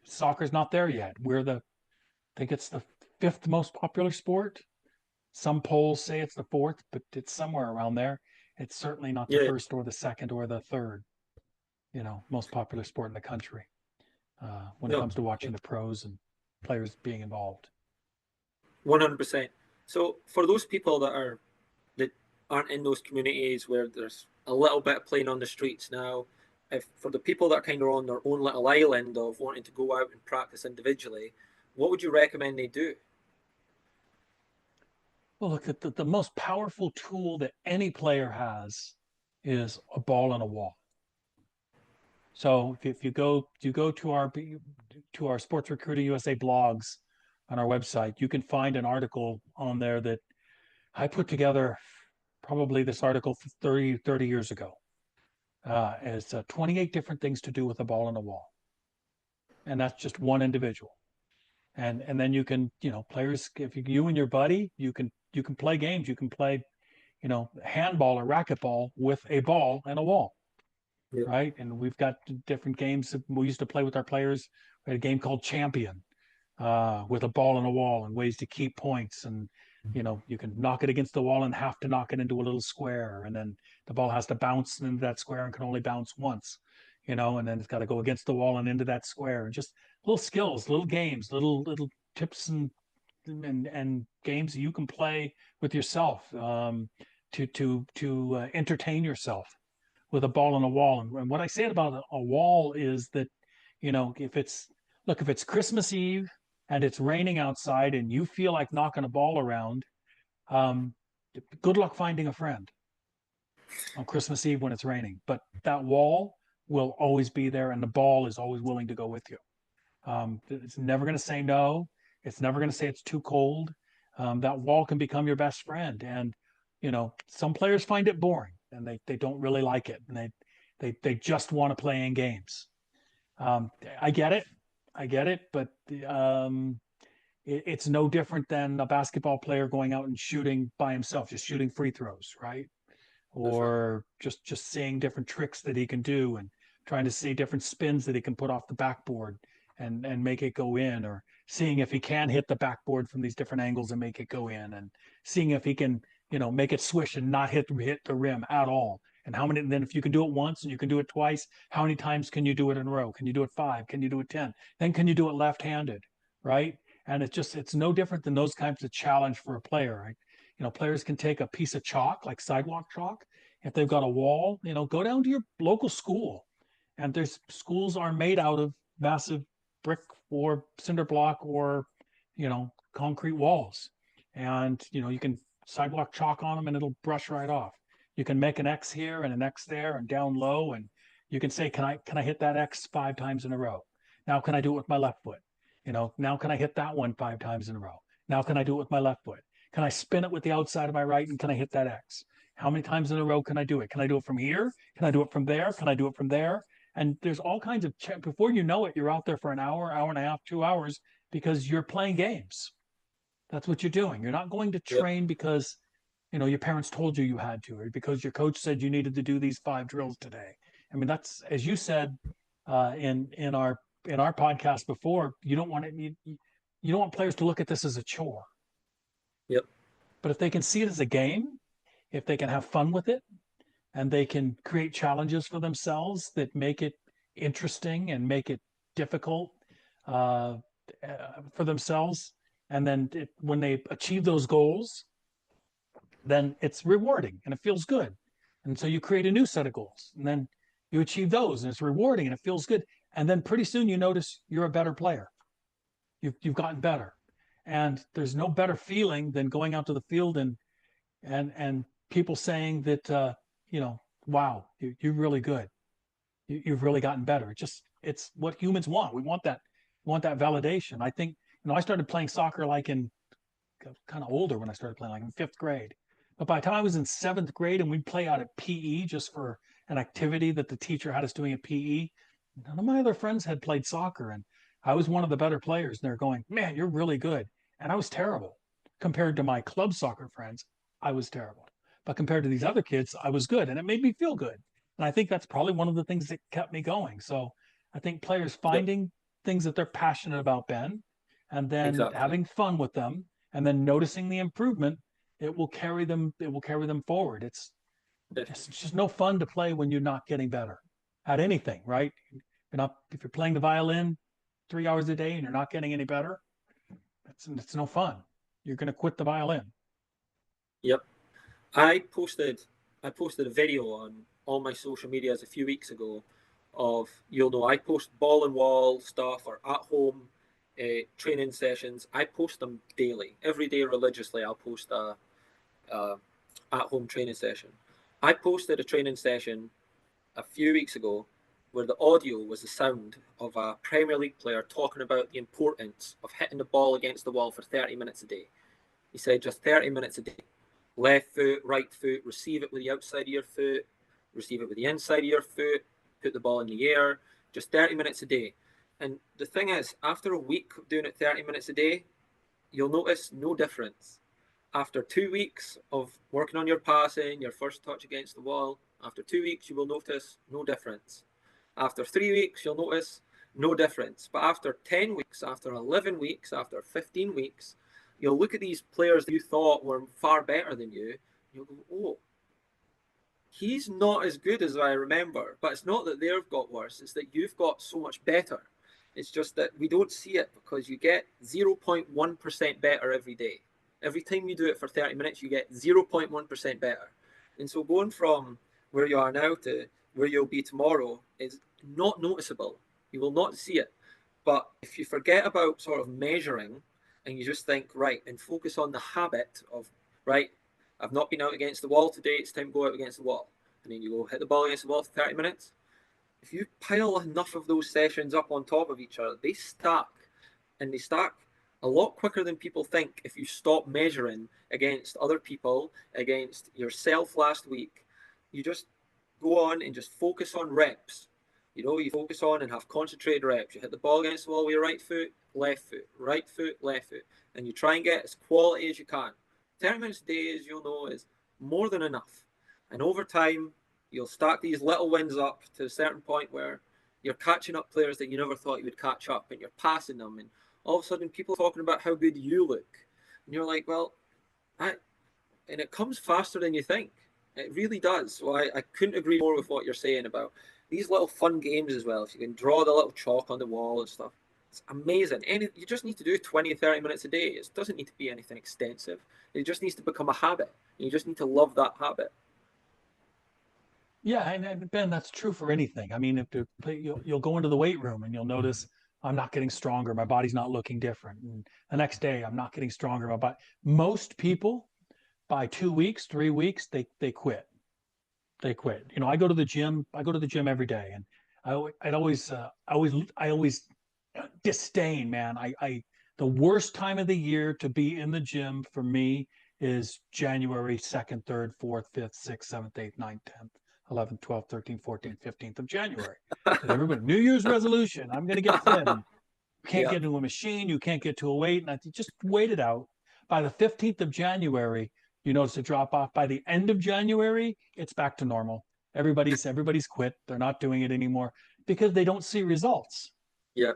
soccer's not there yet. I think it's the fifth most popular sport. Some polls say it's the fourth, but it's somewhere around there. It's certainly not the Yeah. first or the second or the third, most popular sport in the country when it No. comes to watching the pros and players being involved. 100%. So for those people that aren't in those communities where there's a little bit of playing on the streets now, if for the people that are kind of on their own little island of wanting to go out and practice individually, what would you recommend they do? Well, look, the most powerful tool that any player has is a ball and a wall. So if you go to our Sports Recruiting USA blogs on our website, you can find an article on there that I put together probably this article 30 years ago. It's 28 different things to do with a ball and a wall. And that's just one individual. And then you can, players, if you and your buddy, you can play games. You can play, handball or racquetball with a ball and a wall. Yeah. Right? And we've got different games we used to play with our players. We had a game called Champion with a ball and a wall and ways to keep points. And, you can knock it against the wall and have to knock it into a little square. And then the ball has to bounce into that square and can only bounce once, and then it's got to go against the wall and into that square. And just little skills, little games, little tips and games that you can play with yourself to entertain yourself with a ball on a wall. And what I say about a wall is that, if it's Christmas Eve and it's raining outside and you feel like knocking a ball around, um, good luck finding a friend on Christmas Eve when it's raining. But that wall will always be there and the ball is always willing to go with you. It's never going to say no. It's never going to say it's too cold. That wall can become your best friend. And, some players find it boring and they don't really like it. And they just want to play in games. Um, I get it. I get it. But it's no different than a basketball player going out and shooting by himself, just shooting free throws, right? That's right. Or just seeing different tricks that he can do and trying to see different spins that he can put off the backboard and make it go in, or seeing if he can hit the backboard from these different angles and make it go in, and seeing if he can, make it swish and not hit the rim at all. And how many, then if you can do it once and you can do it twice, how many times can you do it in a row? Can you do it 5? Can you do it 10? Then can you do it left-handed, right? And it's no different than those kinds of challenge for a player, right? Players can take a piece of chalk, like sidewalk chalk. If they've got a wall, go down to your local school. And there's schools are made out of massive brick or cinder block or, concrete walls. And, you can sidewalk chalk on them and it'll brush right off. You can make an X here and an X there and down low. And you can say, can I hit that X 5 times in a row? Now, can I do it with my left foot? Now can I hit that one 5 times in a row? Now, can I do it with my left foot? Can I spin it with the outside of my right and can I hit that X? How many times in a row can I do it? Can I do it from here? Can I do it from there? Can I do it from there? And there's all kinds of before you know it, you're out there for an hour, hour and a half, 2 hours because you're playing games. That's what you're doing. You're not going to Yep. train because your parents told you had to, or because your coach said you needed to do these 5 drills today. I mean, that's as you said in our podcast before. You don't want it. You don't want players to look at this as a chore. Yep. But if they can see it as a game, if they can have fun with it, and they can create challenges for themselves that make it interesting and make it difficult uh, for themselves, and then when they achieve those goals, then it's rewarding and it feels good. And so you create a new set of goals, and then you achieve those, and it's rewarding and it feels good. And then pretty soon you notice you're a better player. You've gotten better, and there's no better feeling than going out to the field and people saying that wow, you're really good. You've really gotten better. It's what humans want. We want that validation. I think I started playing soccer like in kind of older when I started playing, like in 5th grade. But by the time I was in 7th grade and we'd play out at PE just for an activity that the teacher had us doing at PE, none of my other friends had played soccer, and I was one of the better players. And they're going, "Man, you're really good," and I was terrible compared to my club soccer friends. I was terrible. but compared to these other kids, I was good, and it made me feel good. And I think that's probably one of the things that kept me going. So I think players Yep. finding things that they're passionate about, Ben, and then Exactly. having fun with them, and then noticing the improvement, it will carry them. It will carry them forward. It's Definitely. just no fun to play when you're not getting better at anything, right? You're not, if you're playing the violin 3 hours a day and you're not getting any better, it's no fun. You're going to quit the violin. Yep. I posted I posted a video on all my social medias a few weeks ago of, I post ball and wall stuff or at home training sessions. I post them daily, every day religiously. I'll post a at home training session. I posted a training session a few weeks ago where the audio was the sound of a Premier League player talking about the importance of hitting the ball against the wall for 30 minutes a day. He said just 30 minutes a day. Left foot, right foot, receive it with the outside of your foot, receive it with the inside of your foot, put the ball in the air, just 30 minutes a day. And the thing is, after a week of doing it 30 minutes a day, you'll notice no difference. After 2 weeks of working on your passing, your first touch against the wall, after 2 weeks, you will notice no difference. After 3 weeks, you'll notice no difference. But after 10 weeks, after 11 weeks, after 15 weeks, you'll look at these players that you thought were far better than you, and you'll go, oh, he's not as good as I remember. But it's not that they've got worse, it's that you've got so much better. It's just that we don't see it because you get 0.1% better every day. Every time you do it for 30 minutes, you get 0.1% better. And so going from where you are now to where you'll be tomorrow is not noticeable. You will not see it. But if you forget about sort of measuring and you just think, right, and focus on the habit of, right, I've not been out against the wall today, it's time to go out against the wall. And then you go hit the ball against the wall for 30 minutes. If you pile enough of those sessions up on top of each other, they stack. And they stack a lot quicker than people think if you stop measuring against other people, against yourself last week. You just go on and just focus on reps. You focus on and have concentrated reps. You hit the ball against the wall with your right foot, left foot, right foot, left foot. And you try and get as quality as you can. 30 minutes a day, as you'll know, is more than enough. And over time, you'll stack these little wins up to a certain point where you're catching up players that you never thought you would catch up, and you're passing them. And all of a sudden, people are talking about how good you look. And you're like, well, and it comes faster than you think. It really does. So I couldn't agree more with what you're saying about these little fun games as well. If you can draw the little chalk on the wall and stuff, it's amazing. And you just need to do 20, 30 minutes a day. It doesn't need to be anything extensive. It just needs to become a habit. You just need to love that habit. Yeah, and Ben, that's true for anything. I mean, if you'll go into the weight room and you'll notice I'm not getting stronger, my body's not looking different, and the next day I'm not getting stronger. My body. Most people by 2 weeks, 3 weeks, they quit. They quit. I go to the gym. I go to the gym every day, and I always disdain, man. The worst time of the year to be in the gym for me is January 2nd, 3rd, 4th, 5th, 6th, 7th, 8th, 9th, 10th, 11th, 12th, 13th, 14th, 15th of January. Because everybody, New Year's resolution, I'm going to get fit. And you can't Yeah. get into a machine, you can't get to a weight. And I just wait it out. By the 15th of January, you notice a drop off. By the end of January, it's back to normal. Everybody's quit. They're not doing it anymore because they don't see results. Yeah.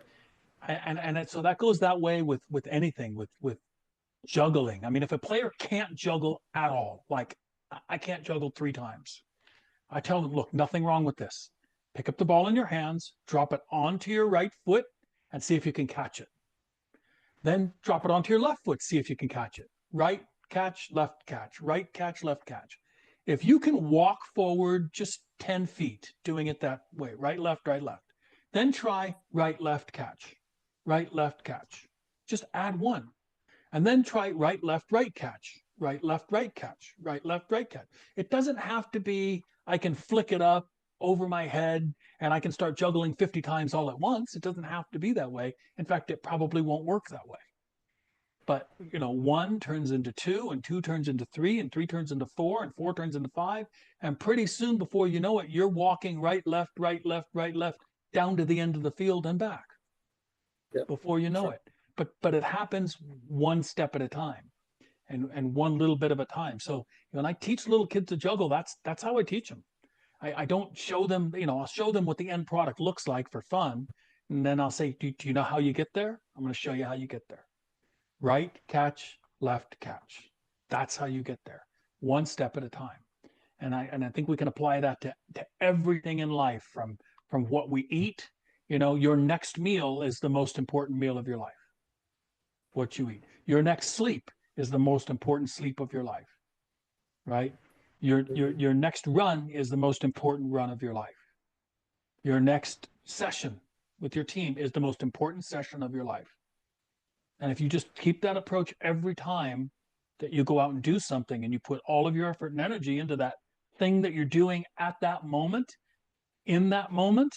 And so that goes that way with anything, with juggling. I mean, if a player can't juggle at all, like I can't juggle 3 times, I tell them, look, nothing wrong with this. Pick up the ball in your hands, drop it onto your right foot, and see if you can catch it. Then drop it onto your left foot, see if you can catch it. Right catch, left catch, right catch, left catch. If you can walk forward just 10 feet doing it that way, right, left, then try right, left catch, right, left catch. Just add one. And then try right, left, right catch, right, left, right catch, right, left, right catch. It doesn't have to be, I can flick it up over my head and I can start juggling 50 times all at once. It doesn't have to be that way. In fact, it probably won't work that way. But, one turns into two, and two turns into three, and three turns into four, and four turns into five. And pretty soon, before you know it, you're walking right, left, right, left, right, left, down to the end of the field and back Yeah. before you know it. But it happens one step at a time. and one little bit at a time. So when I teach little kids to juggle, that's how I teach them. I don't show them, I'll show them what the end product looks like for fun. And then I'll say, do you know how you get there? I'm going to show you how you get there. Right catch, left catch. That's how you get there, one step at a time. And I think we can apply that to everything in life, from what we eat. Your next meal is the most important meal of your life. What you eat. Your next sleep is the most important sleep of your life. Right? Your next run is the most important run of your life. Your next session with your team is the most important session of your life. And if you just keep that approach every time that you go out and do something, and you put all of your effort and energy into that thing that you're doing at that moment, in that moment,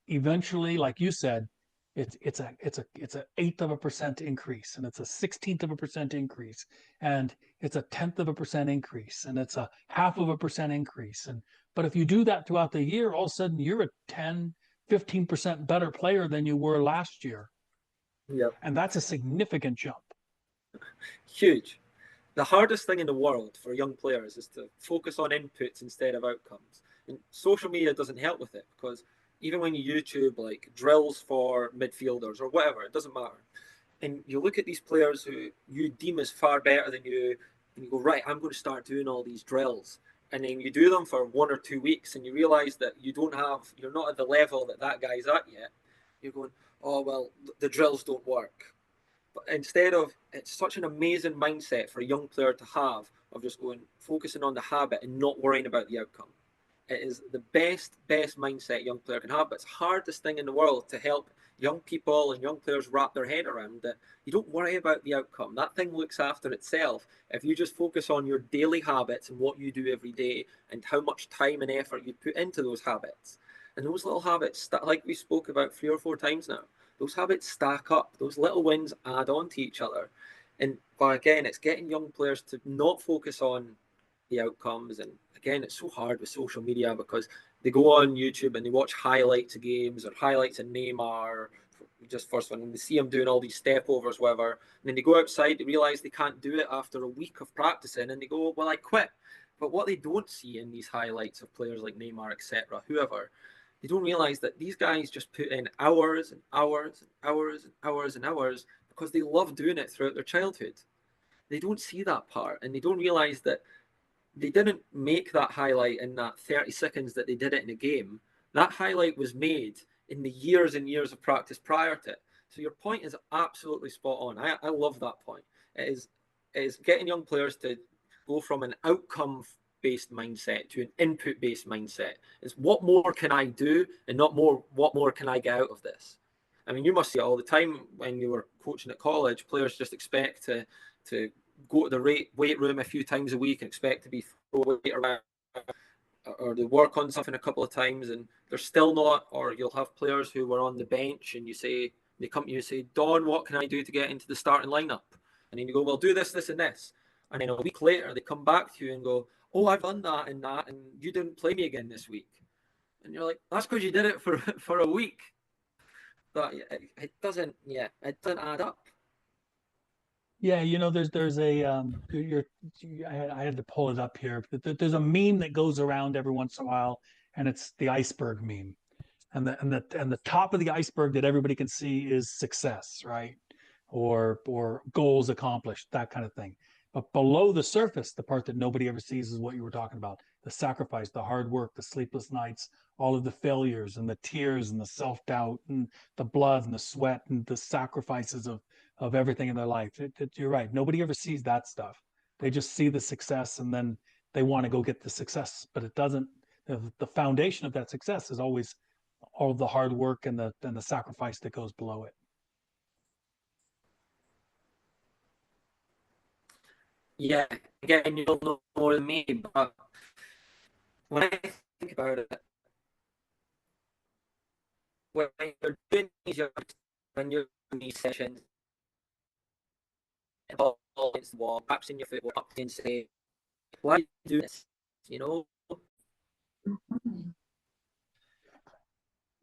eventually, like you said, it's an eighth of a percent increase, and it's a 16th of a percent increase, and it's a 10th of a percent increase, and it's a half of a percent increase. But if you do that throughout the year, all of a sudden you're a 10, 15% better player than you were last year. Yep. And that's a significant jump. Huge. The hardest thing in the world for young players is to focus on inputs instead of outcomes. And social media doesn't help with it, because even when you YouTube like drills for midfielders or whatever, it doesn't matter. And you look at these players who you deem as far better than you, and you go, right, I'm going to start doing all these drills. And then you do them for 1 or 2 weeks, and you realize that you're not at the level that guy's at yet. You're going, oh, well, the drills don't work. But instead of, it's such an amazing mindset for a young player to have, of just focusing on the habit and not worrying about the outcome. It is the best mindset a young player can have. But it's the hardest thing in the world to help young people and young players wrap their head around, that you don't worry about the outcome. That thing looks after itself. If you just focus on your daily habits and what you do every day, and how much time and effort you put into those habits. And those little habits, like we spoke about 3 or 4 times now, those habits stack up. Those little wins add on to each other. But again, it's getting young players to not focus on the outcomes. And again, it's so hard with social media, because they go on YouTube and they watch highlights of games or highlights of Neymar, just first one, and they see him doing all these step overs, whatever. And then they go outside, they realize they can't do it after a week of practicing, and they go, well, I quit. But what they don't see in these highlights of players like Neymar, etc., whoever, they don't realize that these guys just put in hours and hours and hours and hours and hours, because they love doing it throughout their childhood. They don't see that part, and they don't realize that they didn't make that highlight in that 30 seconds that they did it in a game. That highlight was made in the years and years of practice prior to it. So your point is absolutely spot on. I love that point. It is getting young players to go from an outcome-based mindset to an input-based mindset. It's what more can I do, and not what more can I get out of this. I mean, you must see it all the time when you were coaching at college. Players just expect to go to the weight room a few times a week and expect to be thrown weight around, or they work on something a couple of times and they're still not. Or you'll have players who were on the bench and they come to you and say, Don, what can I do to get into the starting lineup? And then you go, well, do this, this, and this. And then a week later, they come back to you and go, oh, I've done that, and you didn't play me again this week. And you're like, that's because you did it for a week. But it doesn't add up. Yeah, there's a I had to pull it up here. There's a meme that goes around every once in a while, and it's the iceberg meme. And the top of the iceberg that everybody can see is success, right? Or goals accomplished, that kind of thing. But below the surface, the part that nobody ever sees is what you were talking about: the sacrifice, the hard work, the sleepless nights, all of the failures and the tears and the self-doubt and the blood and the sweat and the sacrifices of everything in their life. You're right. Nobody ever sees that stuff. They just see the success, and then they want to go get the success. But it doesn't. The foundation of that success is always all of the hard work and the sacrifice that goes below it. Yeah, again, you'll know more than me, but when I think about it, when you're doing these sessions, ball against the wall, perhaps in your football, up and say, why do you do this?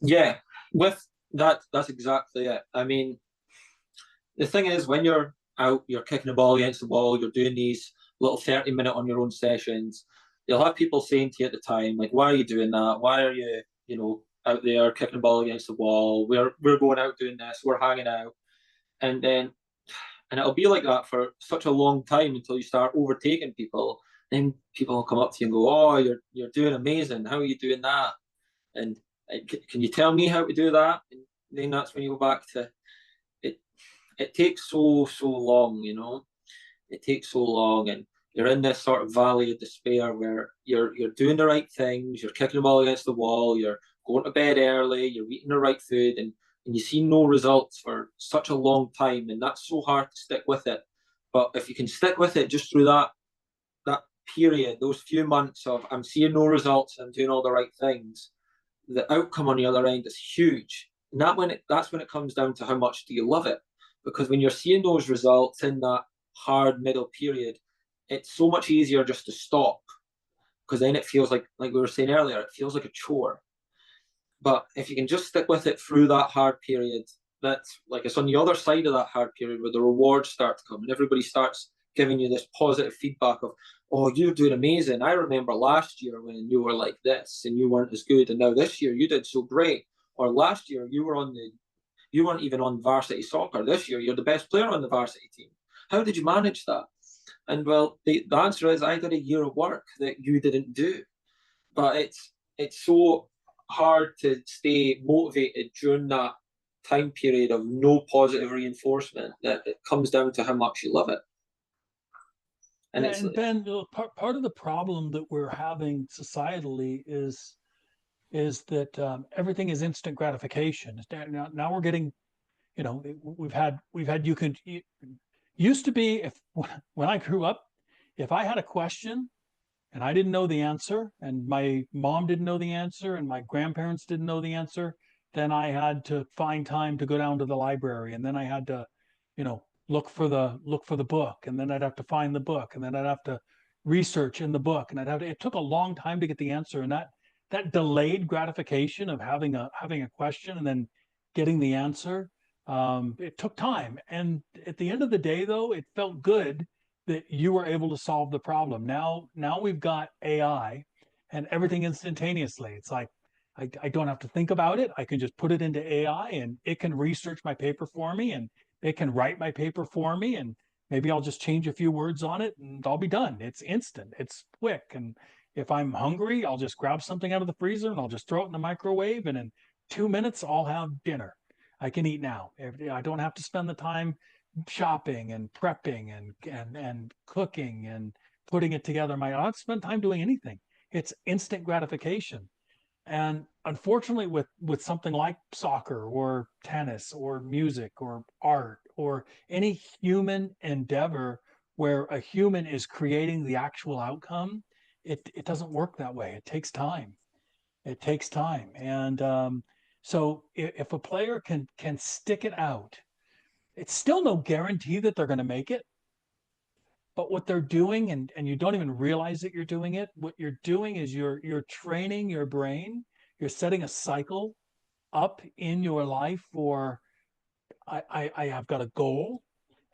Yeah, with that's exactly it. I mean, the thing is, when you're out, you're kicking the ball against the wall, you're doing these little 30-minute on your own sessions. You'll have people saying to you at the time, like, why are you doing that? Why are you, out there kicking the ball against the wall? We're going out doing this, we're hanging out. And then and it'll be like that for such a long time until you start overtaking people. Then people will come up to you and go, "Oh, you're doing amazing. How are you doing that?" And can you tell me how to do that? And then that's when you go back to it. It takes so long, It takes so long, and you're in this sort of valley of despair where you're doing the right things, you're kicking the ball against the wall, you're going to bed early, you're eating the right food, and you see no results for such a long time, and that's so hard to stick with it. But if you can stick with it just through that period, those few months of I'm seeing no results, I'm doing all the right things, the outcome on the other end is huge. And that's when it comes down to how much do you love it. Because when you're seeing those results in that hard middle period, it's so much easier just to stop. Because then it feels like we were saying earlier, it feels like a chore. But if you can just stick with it through that hard period, that's like it's on the other side of that hard period where the rewards start to come and everybody starts giving you this positive feedback of, oh, you're doing amazing. I remember last year when you were like this and you weren't as good, and now this year you did so great. Or last year you weren't even on varsity soccer. This year you're the best player on the varsity team. How did you manage that? And well, the answer is I did a year of work that you didn't do. But it's so hard to stay motivated during that time period of no positive reinforcement that it comes down to how much you love it. And Yeah, it's and Ben, part of the problem that we're having societally is that everything is instant gratification. Now we're getting, we've had used to be, if when I grew up, if I had a question and I didn't know the answer, and my mom didn't know the answer, and my grandparents didn't know the answer, then I had to find time to go down to the library, and then I had to, look for the book, and then I'd have to find the book, and then I'd have to research in the book, and it took a long time to get the answer, and that delayed gratification of having a question and then getting the answer, it took time, and at the end of the day, though, it felt good that you were able to solve the problem. Now we've got AI and everything instantaneously. It's like I don't have to think about it. I can just put it into AI and it can research my paper for me and it can write my paper for me, and maybe I'll just change a few words on it and I'll be done. It's instant, it's quick. And if I'm hungry, I'll just grab something out of the freezer and I'll just throw it in the microwave, and in 2 minutes I'll have dinner. I can eat now. I don't have to spend the time shopping and prepping and cooking and putting it together. I don't spend time doing anything. It's instant gratification. And unfortunately, with something like soccer or tennis or music or art or any human endeavor where a human is creating the actual outcome, it doesn't work that way. It takes time. It takes time. And so if a player can stick it out, it's still no guarantee that they're going to make it. But what they're doing, and you don't even realize that you're doing it, what you're doing is you're training your brain, you're setting a cycle up in your life for I have got a goal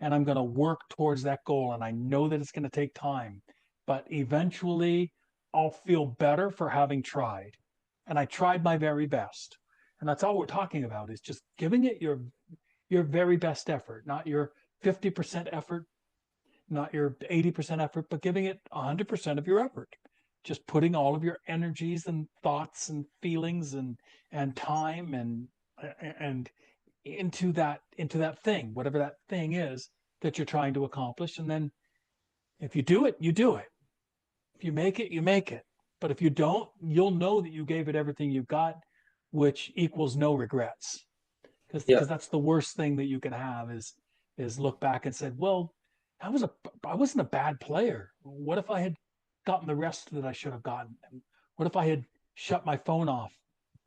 and I'm going to work towards that goal. And I know that it's going to take time, but eventually I'll feel better for having tried. And I tried my very best. And that's all we're talking about, is just giving it your very best effort, not your 50% effort, not your 80% effort, but giving it 100% of your effort. Just putting all of your energies and thoughts and feelings and time and into that thing, whatever that thing is that you're trying to accomplish. And then if you do it, you do it. If you make it, you make it. But if you don't, you'll know that you gave it everything you got, which equals no regrets. Because yeah, that's the worst thing that you can have is look back and said, well, I wasn't a bad player. What if I had gotten the rest that I should have gotten? What if I had shut my phone off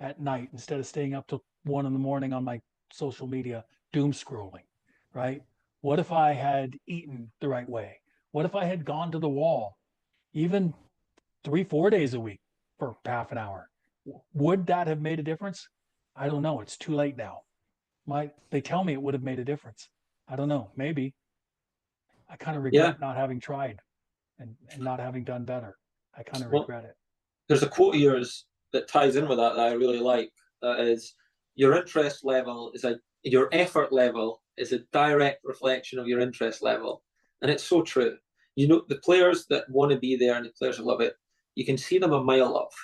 at night instead of staying up till 1 in the morning on my social media doom scrolling, right? What if I had eaten the right way? What if I had gone to the wall even 3, 4 days a week for half an hour? Would that have made a difference? I don't know. It's too late now. They tell me it would have made a difference. I don't know. Maybe. I kind of Yeah. regret not having tried and not having done better. I kind of Well, regret it. there's a quote of yours that ties in with that I really like. That is, your interest level is your effort level is a direct reflection of your interest level, and it's so true. You know, the players that want to be there and the players that love it, you can see them a mile off.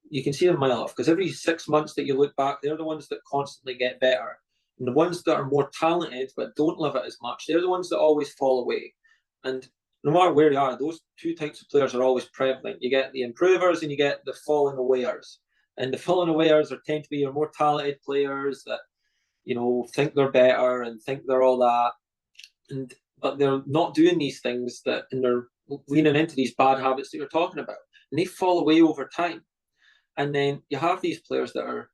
You can see them a mile off because every 6 months that you look back, they're the ones that constantly get better. And the ones that are more talented but don't love it as much, they're the ones that always fall away. And no matter where you are, those two types of players are always prevalent. You get the improvers and you get the falling awayers. And the falling awayers are tend to be your more talented players that, you know, think they're better and think they're all that. And but they're not doing these things that and they're leaning into these bad habits that you're talking about. And they fall away over time. And then you have these players that are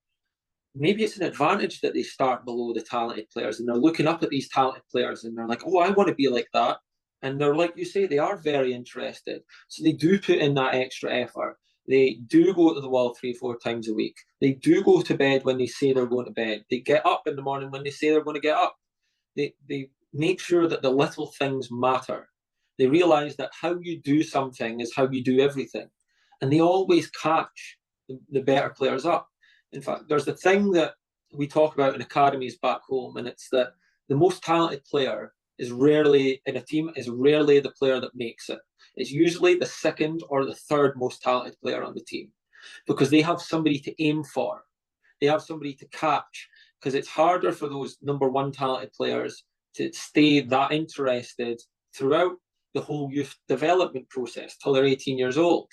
maybe it's an advantage that they start below the talented players and they're looking up at these talented players and they're like, oh, I want to be like that. And they're like you say, they are very interested. So they do put in that extra effort. They do go to the wall 3, 4 times a week. They do go to bed when they say they're going to bed. They get up in the morning when they say they're going to get up. They make sure that the little things matter. They realize that how you do something is how you do everything. And they always catch the better players up. In fact, there's a thing that we talk about in academies back home, and it's that the most talented player is rarely in a team is rarely the player that makes it. It's usually the second or the third most talented player on the team because they have somebody to aim for. They have somebody to catch because it's harder for those number one talented players to stay that interested throughout the whole youth development process till they're 18 years old.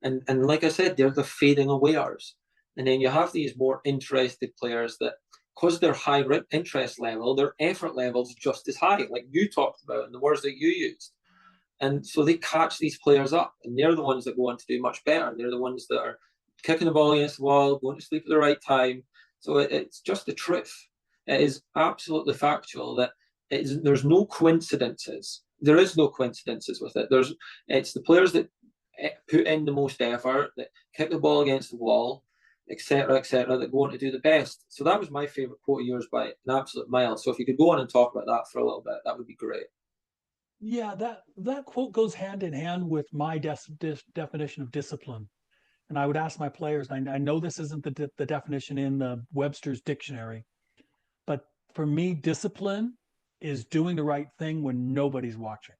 And like I said, they're the fading awares. And then you have these more interested players that, because they're high interest level, their effort level's just as high, like you talked about in the words that you used. And so they catch these players up, and they're the ones that go on to do much better. They're the ones that are kicking the ball against the wall, going to sleep at the right time. So it's just the truth. It is absolutely factual that there's no coincidences. There is no coincidences with it. It's the players that put in the most effort, that kick the ball against the wall, etc., that go on to do the best. So that was my favourite quote of yours by an absolute mile. So if you could go on and talk about that for a little bit, that would be great. Yeah, that quote goes hand in hand with my definition of discipline. And I would ask my players, I know this isn't the definition in the Webster's dictionary, but for me, discipline is doing the right thing when nobody's watching.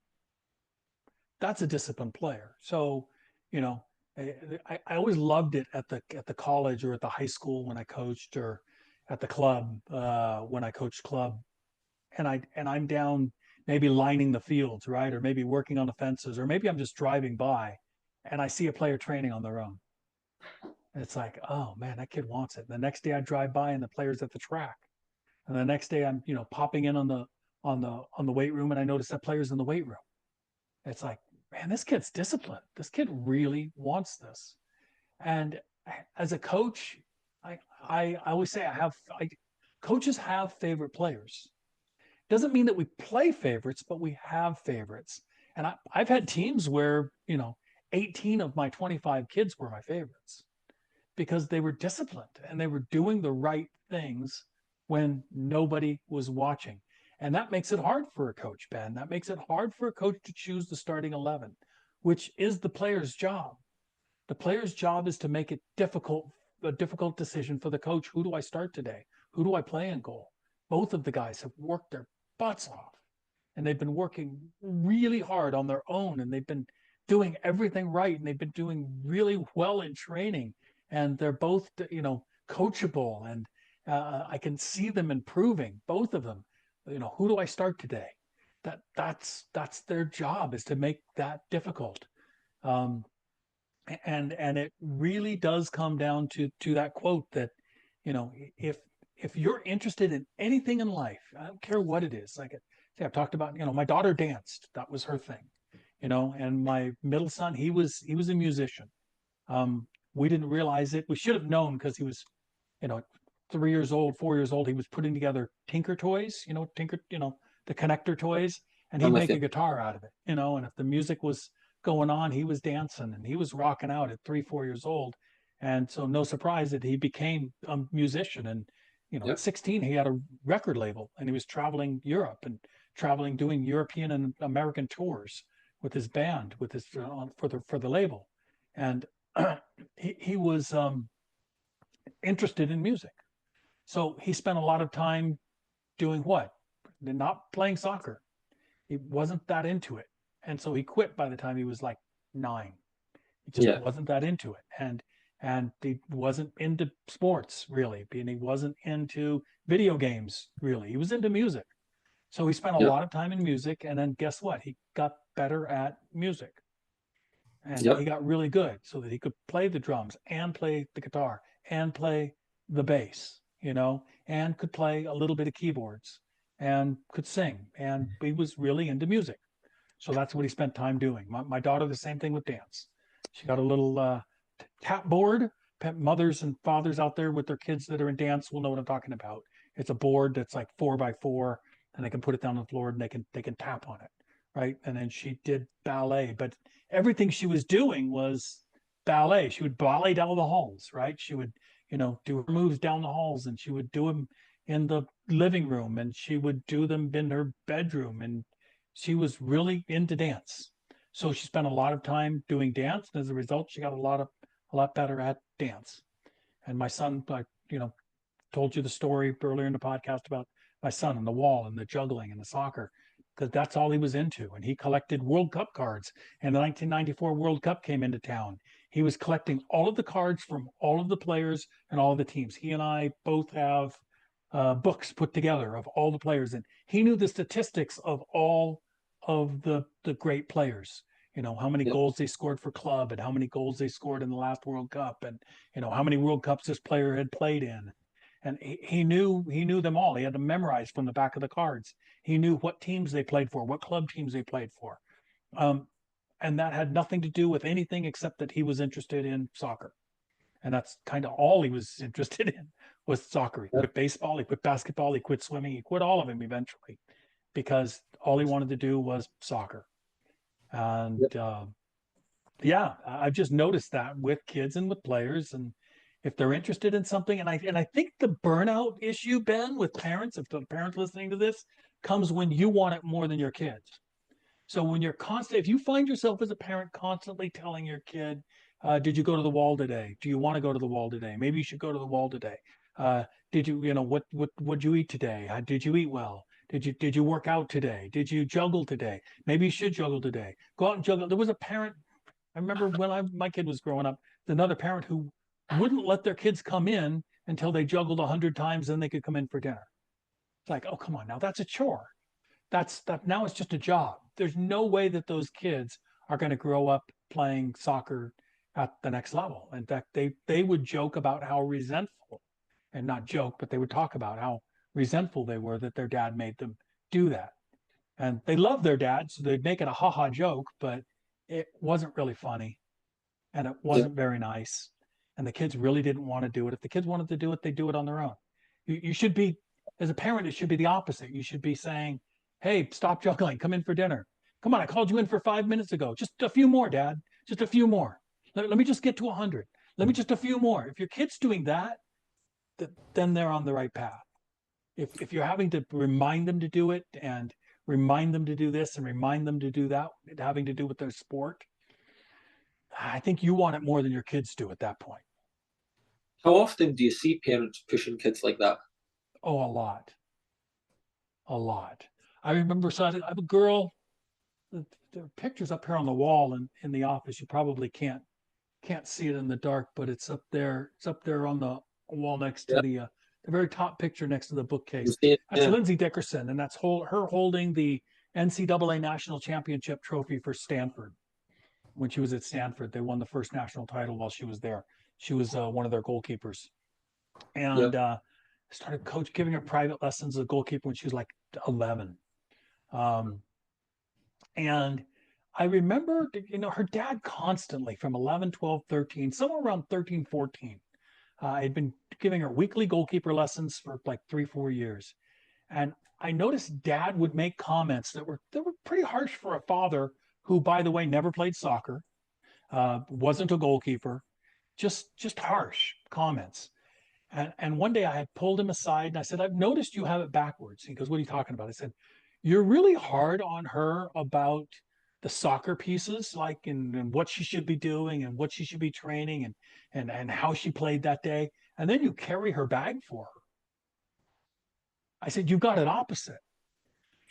That's a disciplined player. So, you know, I always loved it at the college or at the high school when I coached, or at the club when I coached club, and I'm down maybe lining the fields, right, or maybe working on the fences, or maybe I'm just driving by, and I see a player training on their own. And it's like, oh man, that kid wants it. And the next day I drive by and the player's at the track, and the next day I'm popping in on the weight room and I notice that player's in the weight room. It's like, man, this kid's disciplined. This kid really wants this. And as a coach, I always say coaches have favorite players. Doesn't mean that we play favorites, but we have favorites. And I've had teams where 18 of my 25 kids were my favorites because they were disciplined and they were doing the right things when nobody was watching. And that makes it hard for a coach, Ben. That makes it hard for a coach to choose the starting 11, which is the player's job. The player's job is to make it a difficult decision for the coach. Who do I start today? Who do I play in goal? Both of the guys have worked their butts off, and they've been working really hard on their own, and they've been doing everything right, and they've been doing really well in training, and they're both coachable, and I can see them improving, both of them. Who do I start today? That's their job, is to make that difficult. And it really does come down to that quote that, if you're interested in anything in life, I don't care what it is. Like, say, I've talked about, my daughter danced. That was her thing, and my middle son, he was a musician. We didn't realize it. We should have known, because he was, 3 years old, 4 years old. He was putting together Tinker toys, the connector toys, and he'd make a guitar out of it, and if the music was going on, he was dancing and he was rocking out at 3, 4 years old. And so no surprise that he became a musician. And, at 16, he had a record label and he was traveling Europe and traveling, doing European and American tours with his band, with his for the label, and he was interested in music. So he spent a lot of time doing what? Not playing soccer. He wasn't that into it, and so he quit by the time he was like 9. He just Yeah. wasn't that into it, and he wasn't into sports really, and he wasn't into video games really. He was into music. So he spent a Yeah. lot of time in music, and then guess what? He got better at music, and Yeah. he got really good so that he could play the drums and play the guitar and play the bass, and could play a little bit of keyboards and could sing. And he was really into music. So that's what he spent time doing. My daughter, the same thing with dance. She got a little tap board. Mothers and fathers out there with their kids that are in dance will know what I'm talking about. It's a board that's like 4x4, and they can put it down on the floor and they can tap on it, right? And then she did ballet, but everything she was doing was ballet. She would ballet down the halls, right? She would, do her moves down the halls, and she would do them in the living room, and she would do them in her bedroom, and she was really into dance. So she spent a lot of time doing dance, and as a result, she got a lot better at dance. And my son, told you the story earlier in the podcast about my son and the wall and the juggling and the soccer, because that's all he was into. And he collected World Cup cards. And the 1994 World Cup came into town. He was collecting all of the cards from all of the players and all of the teams. He and I both have books put together of all the players, and he knew the statistics of all of the great players. How many Yeah. goals they scored for club, and how many goals they scored in the last World Cup, and how many World Cups this player had played in. And he knew them all. He had them memorized from the back of the cards. He knew what teams they played for, what club teams they played for. Um, and that had nothing to do with anything except that he was interested in soccer. And that's kind of all he was interested in was soccer. He Yeah. quit baseball, he quit basketball, he quit swimming, he quit all of them eventually because all he wanted to do was soccer. And Yeah. yeah, I've just noticed that with kids and with players, and if they're interested in something, and I think the burnout issue, Ben, with parents, if the parents listening to this, comes when you want it more than your kids. So when you're constant, if you find yourself as a parent constantly telling your kid, "Did you go to the wall today? Do you want to go to the wall today? Maybe you should go to the wall today. Did you, what you eat today? Did you eat well? Did you work out today? Did you juggle today? Maybe you should juggle today. Go out and juggle." There was a parent. I remember when my kid was growing up, another parent who wouldn't let their kids come in until they juggled 100 times, then they could come in for dinner. It's like, oh, come on, now that's a chore. That now it's just a job. There's no way that those kids are going to grow up playing soccer at the next level. In fact, they would joke about how resentful, and not joke, but they would talk about how resentful they were that their dad made them do that. And they loved their dad, so they'd make it a ha-ha joke, but it wasn't really funny, and it Yeah. wasn't very nice. And the kids really didn't want to do it. If the kids wanted to do it, they do it on their own. You should be, as a parent, it should be the opposite. You should be saying, "Hey, stop juggling. Come in for dinner. Come on, I called you in for 5 minutes ago. Just a few more, Dad. Just a few more. Let me just get to 100. Let me just a few more." If your kid's doing that, then they're on the right path. If you're having to remind them to do it, and remind them to do this and remind them to do that, having to do with their sport, I think you want it more than your kids do at that point. How often do you see parents pushing kids like that? Oh, a lot. A lot. I remember, so I have a girl, there are pictures up here on the wall in the office. You probably can't see it in the dark, but it's up there. It's up there on the wall next to Yeah. the very top picture next to the You bookcase. see it? That's Yeah. Lindsay Dickerson, and that's her holding the NCAA National Championship trophy for Stanford. When she was at Stanford, they won the first national title while she was there. She was one of their goalkeepers, Yeah. and started giving her private lessons as a goalkeeper when she was like 11. Um, and I remember, her dad constantly from 11, 12, 13, somewhere around 13, 14, had been giving her weekly goalkeeper lessons for like 3, 4 years. And I noticed dad would make comments that were pretty harsh for a father who, by the way, never played soccer, wasn't a goalkeeper, just harsh comments. And one day I had pulled him aside and I said, "I've noticed you have it backwards." He goes, "What are you talking about?" I said, you're really hard on her about the soccer pieces, like and what she should be doing and what she should be training and how she played that day. And then you carry her bag for her. I said, you've got it opposite.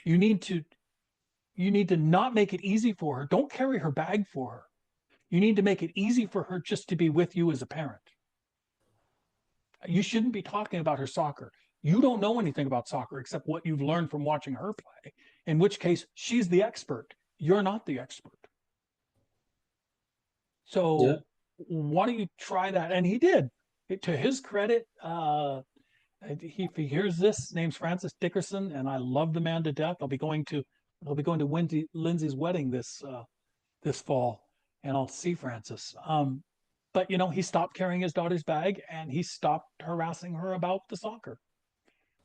You need to you need to not make it easy for her. Don't carry her bag for her. You need to make it easy for her just to be with you as a parent. You shouldn't be talking about her soccer. You don't know anything about soccer except what you've learned from watching her play, in which case she's the expert. You're not the expert. Yeah. So why don't you try that? And he did. To his credit, if he hears this, name's Francis Dickerson, and I love the man to death. I'll be going to Lindsay's wedding this fall, and I'll see Francis. But he stopped carrying his daughter's bag, and he stopped harassing her about the soccer.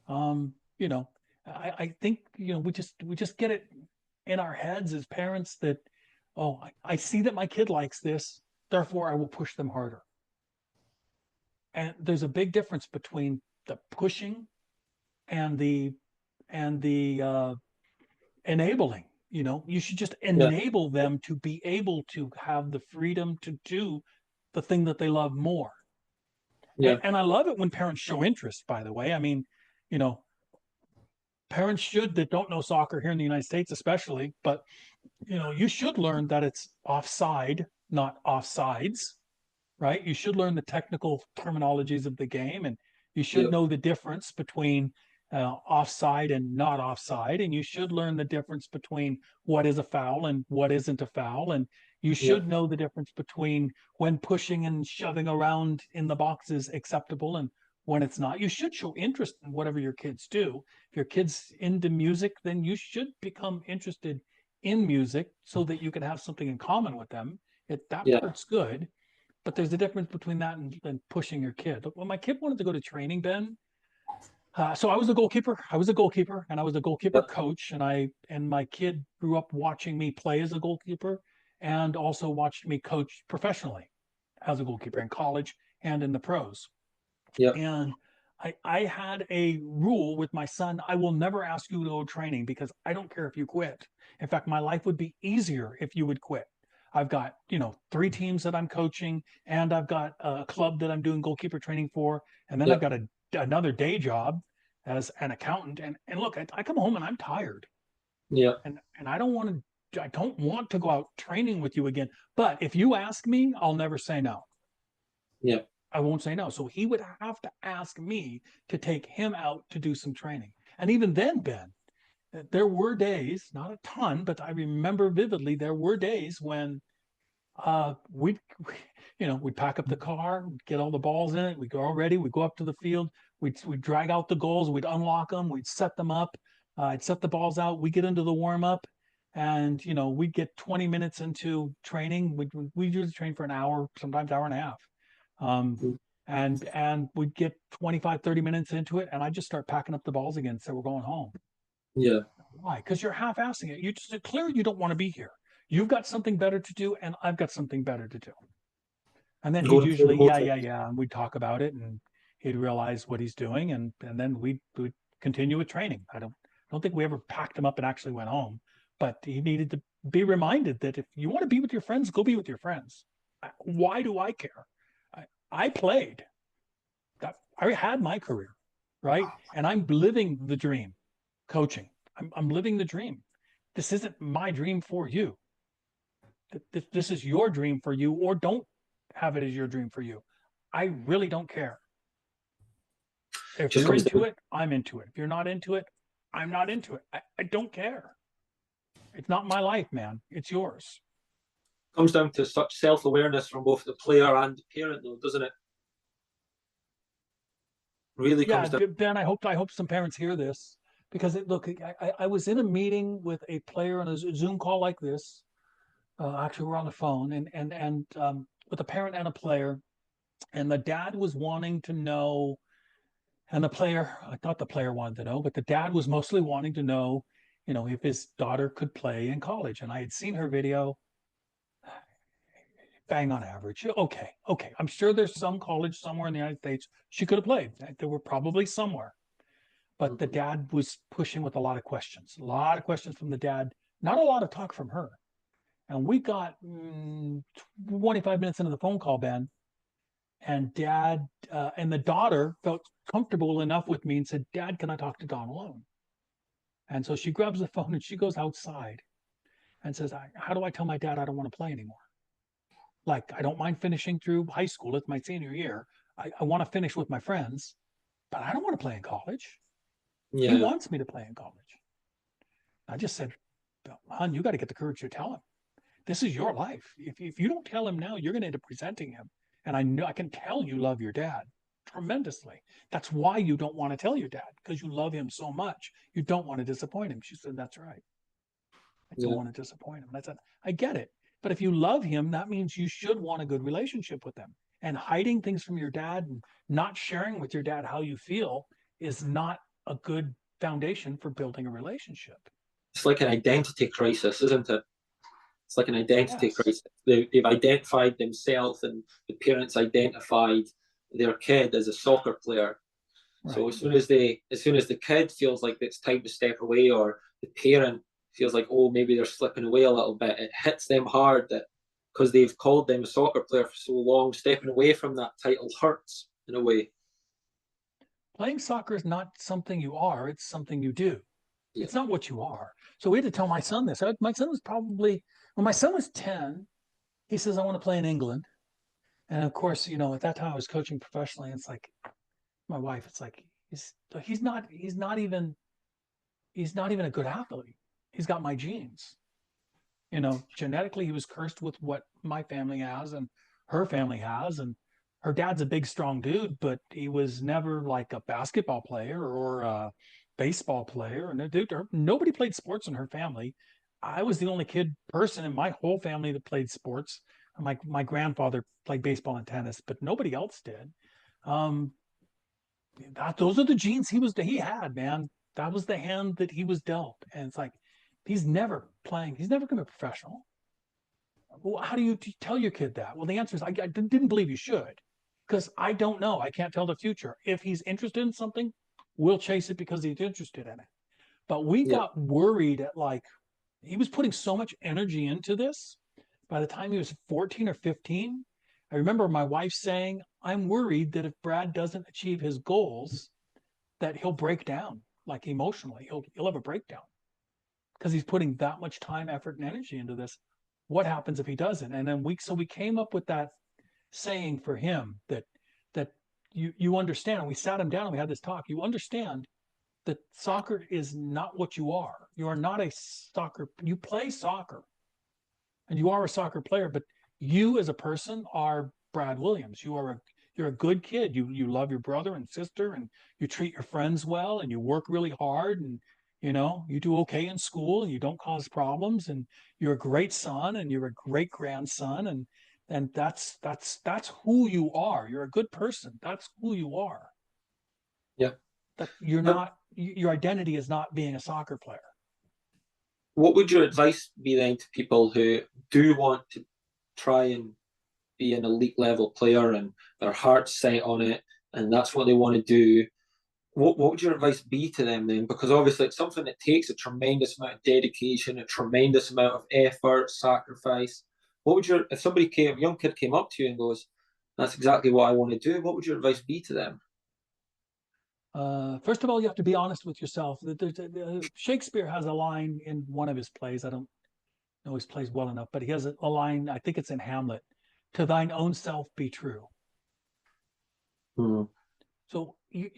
Um, you know, I think we just get it in our heads as parents that, oh, I see that my kid likes this, therefore I will push them harder. And there's a big difference between the pushing and the enabling. You should just Yeah. enable them to be able to have the freedom to do the thing that they love more. Yeah. And I love it when parents show interest, by the way. I mean, you know, parents should that don't know soccer here in the United States, especially, but you should learn that it's offside, not offsides, right? You should learn the technical terminologies of the game, and you should Yeah. know the difference between offside and not offside, and you should learn the difference between what is a foul and what isn't a foul, and you Yeah. should know the difference between when pushing and shoving around in the box is acceptable and when it's not. You should show interest in whatever your kids do. If your kids into music, then you should become interested in music so that you can have something in common with them. That Yeah. part's good, but there's a difference between that and pushing your kid. When my kid wanted to go to training, Ben, so I was a goalkeeper. I was a goalkeeper, and I was a goalkeeper Yeah. coach. And my kid grew up watching me play as a goalkeeper, and also watched me coach professionally as a goalkeeper in college and in the pros. Yeah. And I had a rule with my son: I will never ask you to go training because I don't care if you quit. In fact, my life would be easier if you would quit. I've got, 3 teams that I'm coaching, and I've got a club that I'm doing goalkeeper training for, and then Yeah. I've got another day job as an accountant. And look, I come home and I'm tired, Yeah. and I don't want to go out training with you again. But if you ask me, I'll never say no. Yeah. I won't say no. So he would have to ask me to take him out to do some training. And even then, Ben, there were days, not a ton, but I remember vividly, there were days when we'd pack up the car, we'd get all the balls in it, we'd go all ready, we'd go up to the field, we'd drag out the goals, we'd unlock them, we'd set them up, I'd set the balls out, we get into the warm up, and we'd get 20 minutes into training. We'd usually train for an hour, sometimes hour and a half. Um, and we'd get 25, 30 minutes into it, and I just start packing up the balls again and say, we're going home. Yeah. Why? Because you're half-assing it. You just clearly you don't want to be here. You've got something better to do, and I've got something better to do. And then he'd Going through the usually, yeah, motions. yeah, yeah, and we'd talk about it, and he'd realize what he's doing, and then we'd continue with training. I don't think we ever packed him up and actually went home, but he needed to be reminded that if you want to be with your friends, go be with your friends. Why do I care? I played. I had my career, right? And I'm living the dream, coaching. I'm living the dream. This isn't my dream for you. This is your dream for you, or don't have it as your dream for you. I really don't care. If Just you're comes into down it, I'm into it. If you're not into it, I'm not into it. I don't care. It's not my life, man. It's yours. comes down to such self awareness from both the player and the parent, though, doesn't it? Really Yeah, comes down. Ben, I hope some parents hear this, because look, I was in a meeting with a player on a Zoom call like this. Actually, we're on the phone, and with a parent and a player, and the dad was wanting to know, and I thought the player wanted to know, but the dad was mostly wanting to know, if his daughter could play in college. And I had seen her video, bang on average. Okay, okay. I'm sure there's some college somewhere in the United States she could have played. There were probably somewhere. but the dad was pushing with a lot of questions from the dad, not a lot of talk from her. And we got 25 minutes into the phone call, Ben, and dad and the daughter felt comfortable enough with me and said, Dad, can I talk to Don alone? And so she grabs the phone and she goes outside and says, how do I tell my dad I don't want to play anymore? Like, I don't mind finishing through high school. It's my senior year. I want to finish with my friends, but I don't want to play in college. He wants me to play in college. I just said, hon, you got to get the courage to tell him. This is your life. If you don't tell him now, you're going to end up resenting him. And I know I can tell you love your dad tremendously. That's why you don't want to tell your dad, because you love him so much. You don't want to disappoint him. She said, that's right. I don't want to disappoint him. I said, I get it. But if you love him, that means you should want a good relationship with him. And hiding things from your dad and not sharing with your dad how you feel is not a good foundation for building a relationship. It's like an identity crisis, isn't it? It's like an identity crisis. They've identified themselves, and the parents identified their kid as a soccer player. Right. So as soon as the kid feels like it's time to step away, or the parent feels like, oh, maybe they're slipping away a little bit, it hits them hard that because they've called them a soccer player for so long, stepping away from that title hurts in a way. Playing soccer is not something you are, it's something you do. Yeah. It's not what you are. So we had to tell my son this. My son was probably, when my son was 10, he says, I want to play in England. And of course, you know, at that time I was coaching professionally. It's like my wife, it's like, he's not even a good athlete. He's got my genes. You know, genetically, he was cursed with what my family has and her family has. And her dad's a big, strong dude, but he was never like a basketball player or a baseball player. And dude, nobody played sports in her family. I was the only person in my whole family that played sports. My grandfather played baseball and tennis, but nobody else did. Those are the genes he had, man. That was the hand that he was dealt. And it's like, he's never going to be professional. Well, how do you tell your kid that? Well, the answer is I didn't believe you should, because I don't know. I can't tell the future. If he's interested in something, we'll chase it because he's interested in it. But we got worried at he was putting so much energy into this. By the time he was 14 or 15, I remember my wife saying, I'm worried that if Brad doesn't achieve his goals, that he'll break down, like emotionally. He'll have a breakdown because he's putting that much time, effort, and energy into this. What happens if he doesn't? And then we came up with that saying for him that you understand. And we sat him down and we had this talk. You understand that soccer is not what you are. You are not a soccer. You play soccer, and you are a soccer player. But you as a person are Brad Williams. You're a good kid. You love your brother and sister, and you treat your friends well, and you work really hard, and you know, you do okay in school, and you don't cause problems, and you're a great son, and you're a great grandson, and that's who you are. You're a good person. That's who you are. Yeah. That you're not. Your identity is not being a soccer player. What would your advice be then to people who do want to try and be an elite level player and their heart's set on it and that's what they want to do? What would your advice be to them then? Because obviously it's something that takes a tremendous amount of dedication, a tremendous amount of effort, sacrifice. What would if a young kid came up to you and goes, that's exactly what I want to do, what would your advice be to them? First of all, you have to be honest with yourself. Shakespeare has a line in one of his plays. I don't know his plays well enough, but he has a line, I think it's in Hamlet, to thine own self be true. So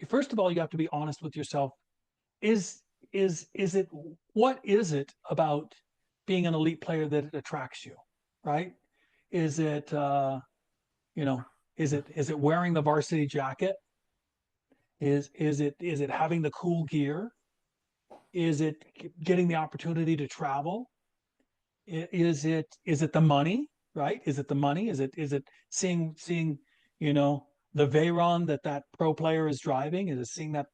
first of all, you have to be honest with yourself. What is it about being an elite player that it attracts you, right? Is it, is it wearing the varsity jacket? Is it having the cool gear? Is it getting the opportunity to travel? Is it the money, right? Is it the money? Is it seeing the Veyron that pro player is driving? Is it seeing that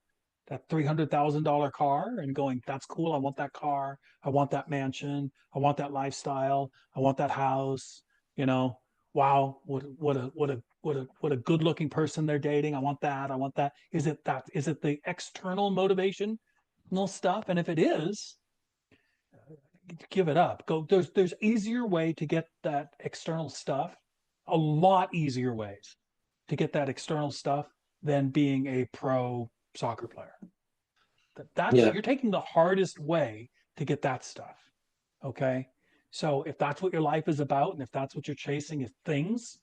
$300,000 car and going, that's cool. I want that car. I want that mansion. I want that lifestyle. I want that house. Wow, what what a good looking person they're dating. I want that. I want that. Is it that? Is it the external motivational stuff? And if it is, give it up. Go. There's easier way to get that external stuff. A lot easier ways to get that external stuff than being a pro soccer player. You're taking the hardest way to get that stuff. Okay. So if that's what your life is about, and if that's what you're chasing is things,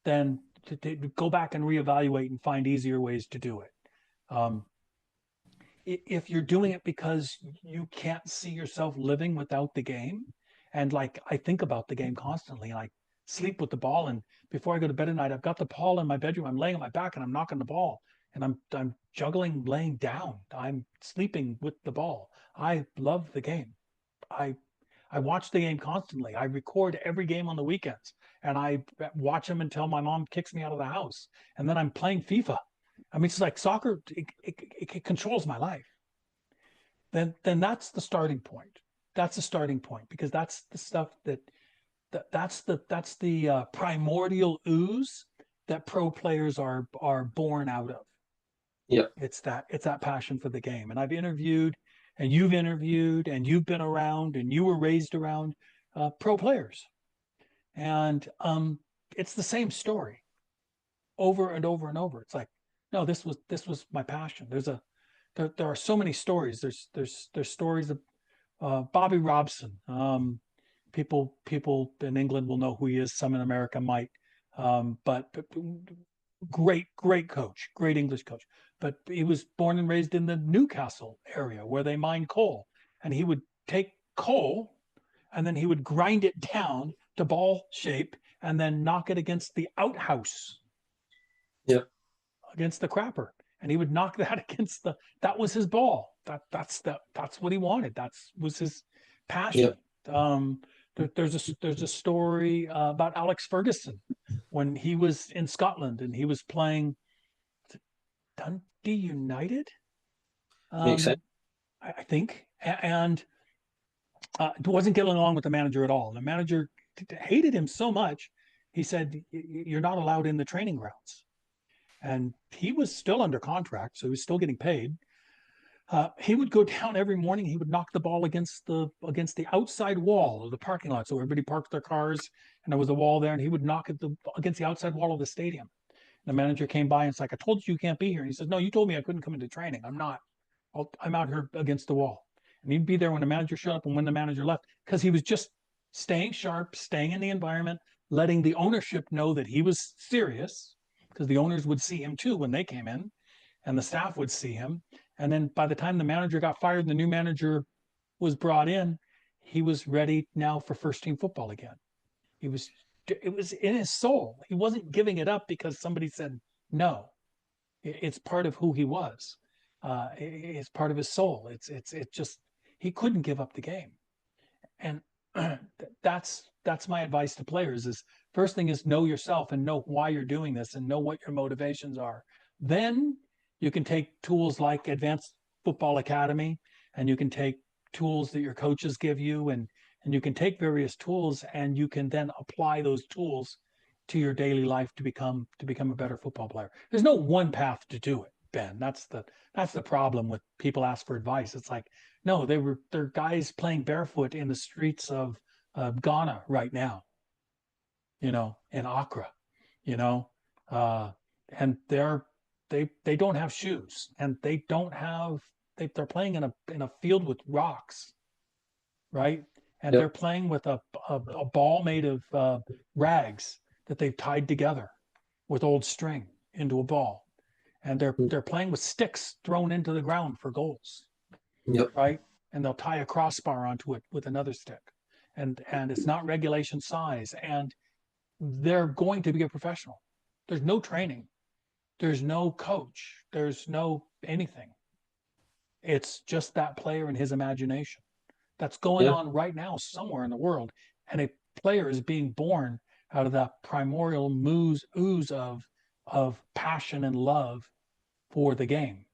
then to go back and reevaluate and find easier ways to do it. If you're doing it because you can't see yourself living without the game, and like I think about the game constantly, and I sleep with the ball, and before I go to bed at night, I've got the ball in my bedroom. I'm laying on my back and I'm knocking the ball, and I'm juggling laying down. I'm sleeping with the ball. I love the game. I I watch the game constantly. I record every game on the weekends, and I watch them until my mom kicks me out of the house. And then I'm playing FIFA. I mean, it's like soccer. It controls my life. Then that's the starting point. That's the starting point, because that's the stuff that's the primordial ooze that pro players are born out of. Yeah. It's that passion for the game. And I've interviewed, and you've interviewed, and you've been around, and you were raised around pro players, and it's the same story over and over and over. It's like, no, this was my passion. There are so many stories. There's stories of Bobby Robson. People in England will know who he is. Some in America might. But great coach, great English coach. But he was born and raised in the Newcastle area where they mine coal, and he would take coal and then he would grind it down to ball shape and then knock it against the outhouse. Yeah. Against the crapper, and he would knock that against that was his ball. That's what he wanted. That was his passion. There's a story about Alex Ferguson when he was in Scotland and he was playing Dundee United. Makes sense. I think, and wasn't getting along with the manager at all. The manager hated him so much, he said, "You're not allowed in the training grounds." And he was still under contract, so he was still getting paid. He would go down every morning. He would knock the ball against the outside wall of the parking lot. So everybody parked their cars, and there was a wall there, and he would knock it against the outside wall of the stadium. And the manager came by and it's like, "I told you can't be here." And he says, "No, you told me I couldn't come into training. I'm not. I'm out here against the wall." And he'd be there when the manager showed up and when the manager left, because he was just staying sharp, staying in the environment, letting the ownership know that he was serious, because the owners would see him too when they came in, and the staff would see him. And then by the time the manager got fired and the new manager was brought in, he was ready now for first team football again. It was in his soul. He wasn't giving it up because somebody said no. It's part of who he was. It's part of his soul. It just, he couldn't give up the game. And that's my advice to players is, first thing is know yourself and know why you're doing this and know what your motivations are. Then you can take tools like Advanced Football Academy, and you can take tools that your coaches give you, and you can take various tools, and you can then apply those tools to your daily life to become a better football player. There's no one path to do it, Ben. That's the problem with people ask for advice. It's like, no, they're guys playing barefoot in the streets of Ghana right now, in Accra, and they don't have shoes, and they're playing in a field with rocks, right? And they're playing with a ball made of rags that they've tied together with old string into a ball, and they're playing with sticks thrown into the ground for goals. Yep. Right? And they'll tie a crossbar onto it with another stick, and it's not regulation size, and they're going to be a professional. There's no training, there's no coach, there's no anything. It's just that player and his imagination that's going on right now somewhere in the world, and a player is being born out of that primordial ooze of passion and love for the game.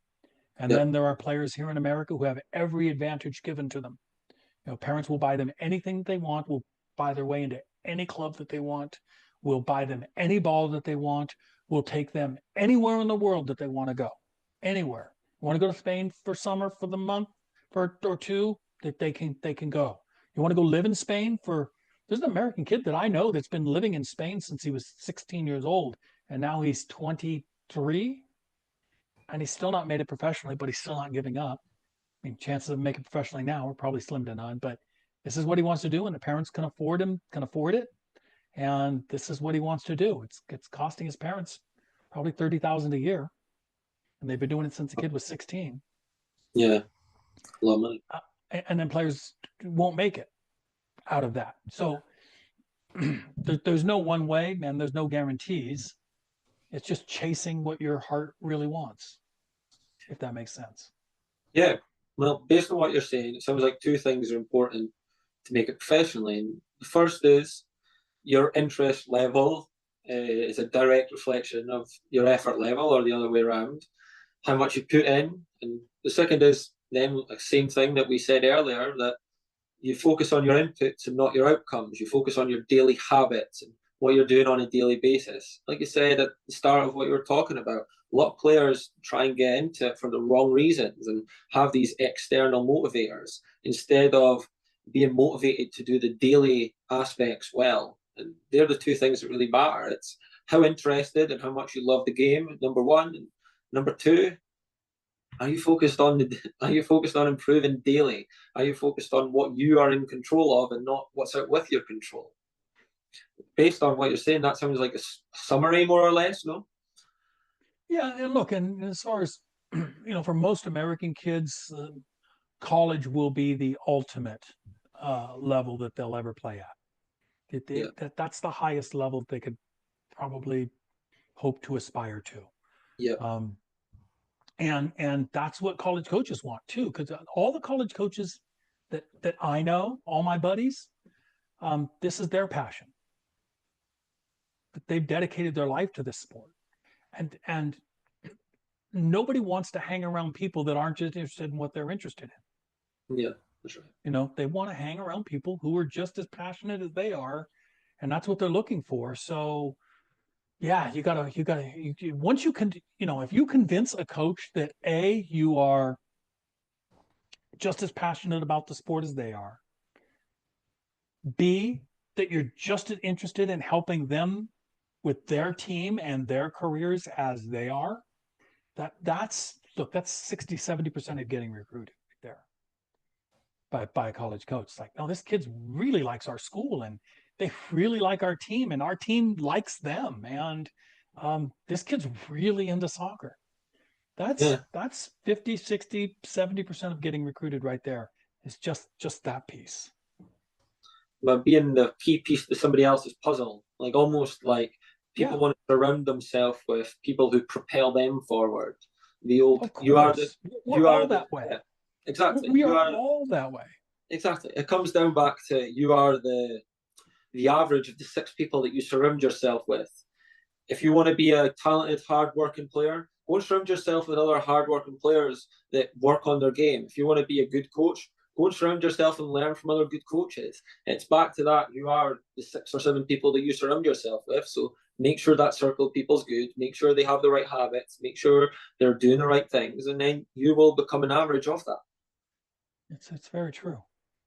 And then there are players here in America who have every advantage given to them. Parents will buy them anything they want, will buy their way into any club that they want, We'll buy them any ball that they want. We'll take them anywhere in the world that they want to go. Anywhere. Want to go to Spain for summer for the month or two, that they can go. You want to go live in Spain for there's an American kid that I know that's been living in Spain since he was 16 years old, and now he's 23, and he's still not made it professionally, but he's still not giving up. I mean, chances of making it professionally now are probably slim to none, but this is what he wants to do, and the parents can afford it, and this is what he wants to do. It's costing his parents probably $30,000 a year, and they've been doing it since the kid was 16. Yeah, a lot of money. And then players won't make it out of that. So there's no one way, man. There's no guarantees. It's just chasing what your heart really wants, if that makes sense. Yeah. Well, based on what you're saying, it sounds like two things are important to make it professionally. And the first is your interest level is a direct reflection of your effort level, or the other way around, how much you put in. And the second is then the same thing that we said earlier, that you focus on your inputs and not your outcomes. You focus on your daily habits and what you're doing on a daily basis. Like you said at the start of what you were talking about, a lot of players try and get into it for the wrong reasons and have these external motivators instead of being motivated to do the daily aspects well. And they're the two things that really matter. It's how interested and how much you love the game, number one. And number two, are you focused on improving daily? Are you focused on what you are in control of and not what's out with your control? Based on what you're saying, that sounds like a summary, more or less, no? Yeah, and look, and as far as for most American kids, college will be the ultimate level that they'll ever play at. That's the highest level they could probably hope to aspire to. Yeah. And that's what college coaches want too, because all the college coaches that I know, all my buddies, this is their passion. They've dedicated their life to this sport, and nobody wants to hang around people that aren't just interested in what they're interested in. Yeah, that's right. They want to hang around people who are just as passionate as they are, and that's what they're looking for. So yeah, you gotta once you can, if you convince a coach that you are just as passionate about the sport as they are, B, that you're just as interested in helping them with their team and their careers as they are, that's 60-70% of getting recruited right there by a college coach. It's like, no, this kid really likes our school and they really like our team and our team likes them. And this kid's really into soccer. That's 50, 60, 70% of getting recruited right there. It's just that piece. But being the key piece to somebody else's puzzle, like almost like people want to surround themselves with people who propel them forward. The old, you are that way. Yeah, exactly. We are all that way. Exactly. It comes down back to you are the average of the 6 people that you surround yourself with. If you want to be a talented, hard-working player, go and surround yourself with other hard-working players that work on their game. If you want to be a good coach, go and surround yourself and learn from other good coaches. It's back to that. You are the 6 or 7 people that you surround yourself with. So make sure that circle of people's good. Make sure they have the right habits. Make sure they're doing the right things. And then you will become an average of that. It's very true.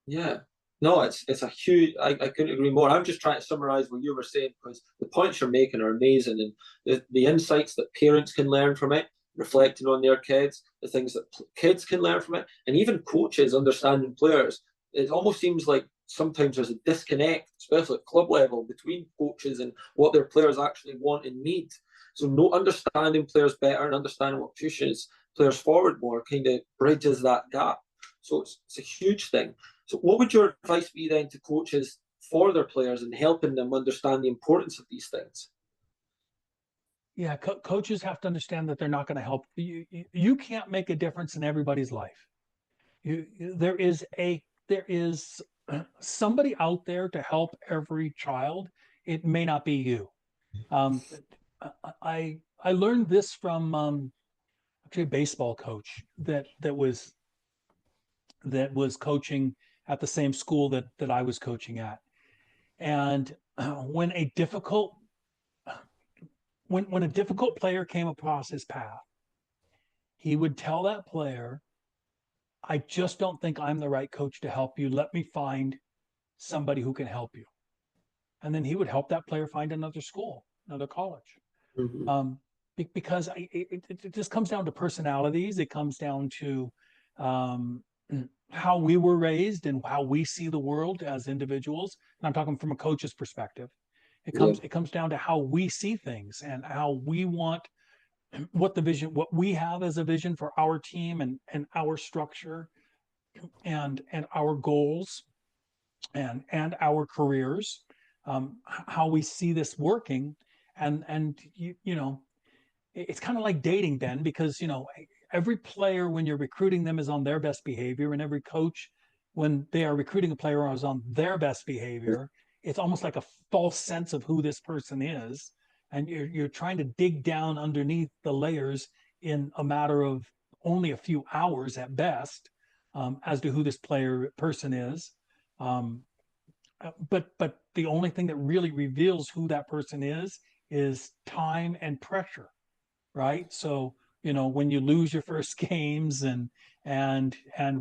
Yeah. No, it's a huge. I couldn't agree more. I'm just trying to summarize what you were saying because the points you're making are amazing, and the insights that parents can learn from it, reflecting on their kids, the things that kids can learn from it, and even coaches understanding players. It almost seems like sometimes there's a disconnect, especially at club level, between coaches and what their players actually want and need. So, no understanding players better and understanding what pushes players forward more kind of bridges that gap. So it's a huge thing. So what would your advice be then to coaches for their players and helping them understand the importance of these things? Yeah, coaches have to understand that they're not going to help. You can't make a difference in everybody's life. There is somebody out there to help every child. It may not be you. I learned this from actually a baseball coach that was coaching at the same school that I was coaching at. And when a difficult when a difficult player came across his path, he would tell that player, I just don't think I'm the right coach to help you. Let me find somebody who can help you. And then he would help that player find another school, another college. Mm-hmm. Because it just comes down to personalities. It comes down to um, how we were raised and how we see the world as individuals. And I'm talking from a coach's perspective. Yeah. It comes down to how we see things and how we want what we have as a vision for our team and our structure and our goals and our careers, how we see this working, and you know, it's kind of like dating, Ben, because every player when you're recruiting them is on their best behavior, and every coach when they are recruiting a player is on their best behavior. It's almost like a false sense of who this person is, and you're trying to dig down underneath the layers in a matter of only a few hours at best, as to who this person is. Um, but the only thing that really reveals who that person is time and pressure, right? So, when you lose your first games and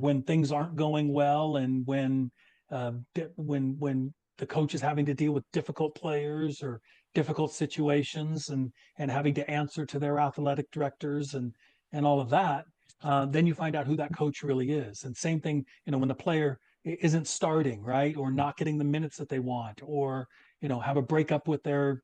when things aren't going well, and when the coach is having to deal with difficult players or difficult situations, and having to answer to their athletic directors and all of that, then you find out who that coach really is. And same thing, when the player isn't starting, right, or not getting the minutes that they want, or have a breakup with their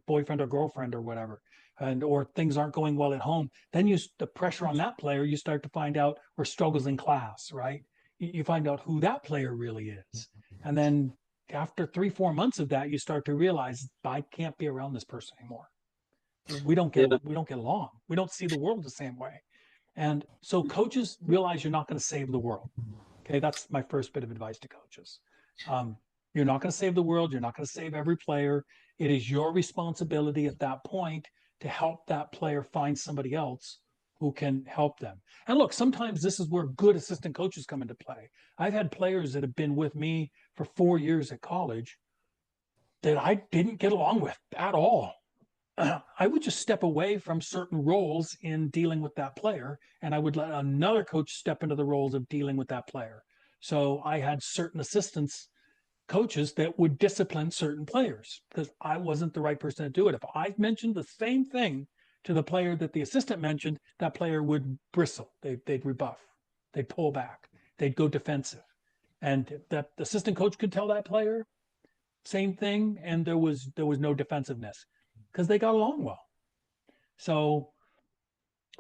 boyfriend or girlfriend or whatever, and or things aren't going well at home, then the pressure on that player, you start to find out, or struggles in class, right? You find out who that player really is. And then after 3-4 months of that, you start to realize, I can't be around this person anymore. Yeah. We don't get along. We don't see the world the same way. And so coaches realize you're not going to save the world. Okay, that's my first bit of advice to coaches. Um, you're not going to save the world. You're not going to save every player. It is your responsibility at that point to help that player find somebody else who can help them. And look, sometimes this is where good assistant coaches come into play. I've had players that have been with me for 4 years at college that I didn't get along with at all. I would just step away from certain roles in dealing with that player, and I would let another coach step into the roles of dealing with that player. So I had certain assistants coaches that would discipline certain players because I wasn't the right person to do it. If I mentioned the same thing to the player that the assistant mentioned, that player would bristle. They'd rebuff. They'd pull back. They'd go defensive. And that the assistant coach could tell that player same thing, and there was no defensiveness because they got along well. So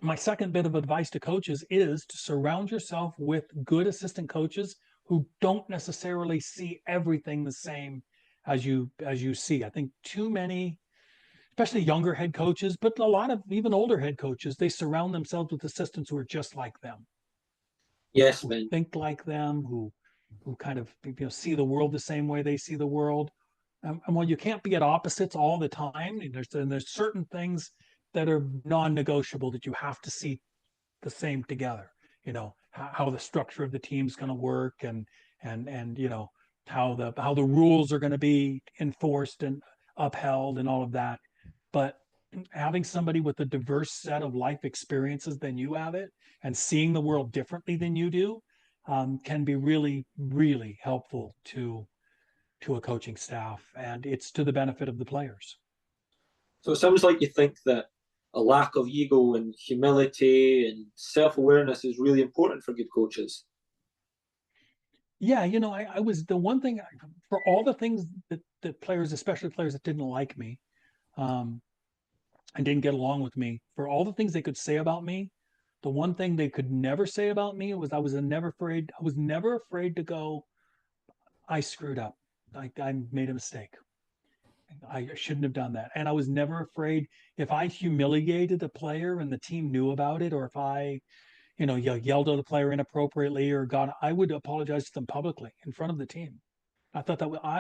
my second bit of advice to coaches is to surround yourself with good assistant coaches who don't necessarily see everything the same as you see. I think too many, especially younger head coaches, but a lot of even older head coaches, they surround themselves with assistants who are just like them, Yes, who Ben. think like them, who kind of see the world the same way they see the world. And while you can't be at opposites all the time, and there's certain things that are non-negotiable that you have to see the same together. How the structure of the team is going to work, and how the rules are going to be enforced and upheld and all of that. But having somebody with a diverse set of life experiences than you have it, and seeing the world differently than you do, can be really, really helpful to a coaching staff, and it's to the benefit of the players. So it sounds like you think that a lack of ego and humility and self awareness is really important for good coaches. Yeah, I was the one thing, for all the things that players, especially players that didn't like me, um, and didn't get along with me, for all the things they could say about me, the one thing they could never say about me was I was never afraid to go, I screwed up. I made a mistake. I shouldn't have done that. And I was never afraid if I humiliated a player and the team knew about it, or if I, yelled at a player inappropriately or I would apologize to them publicly in front of the team. I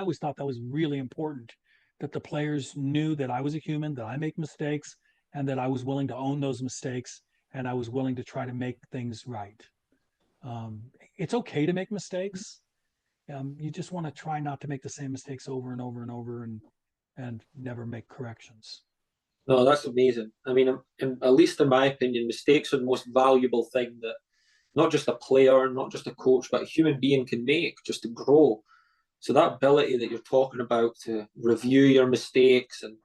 always thought that was really important, that the players knew that I was a human, that I make mistakes, and that I was willing to own those mistakes, and I was willing to try to make things right. Um, it's okay to make mistakes. You just want to try not to make the same mistakes over and over and over, and never make corrections. No, that's amazing. I mean, at least in my opinion, mistakes are the most valuable thing that not just a player, not just a coach, but a human being can make just to grow. So that ability that you're talking about to review your mistakes and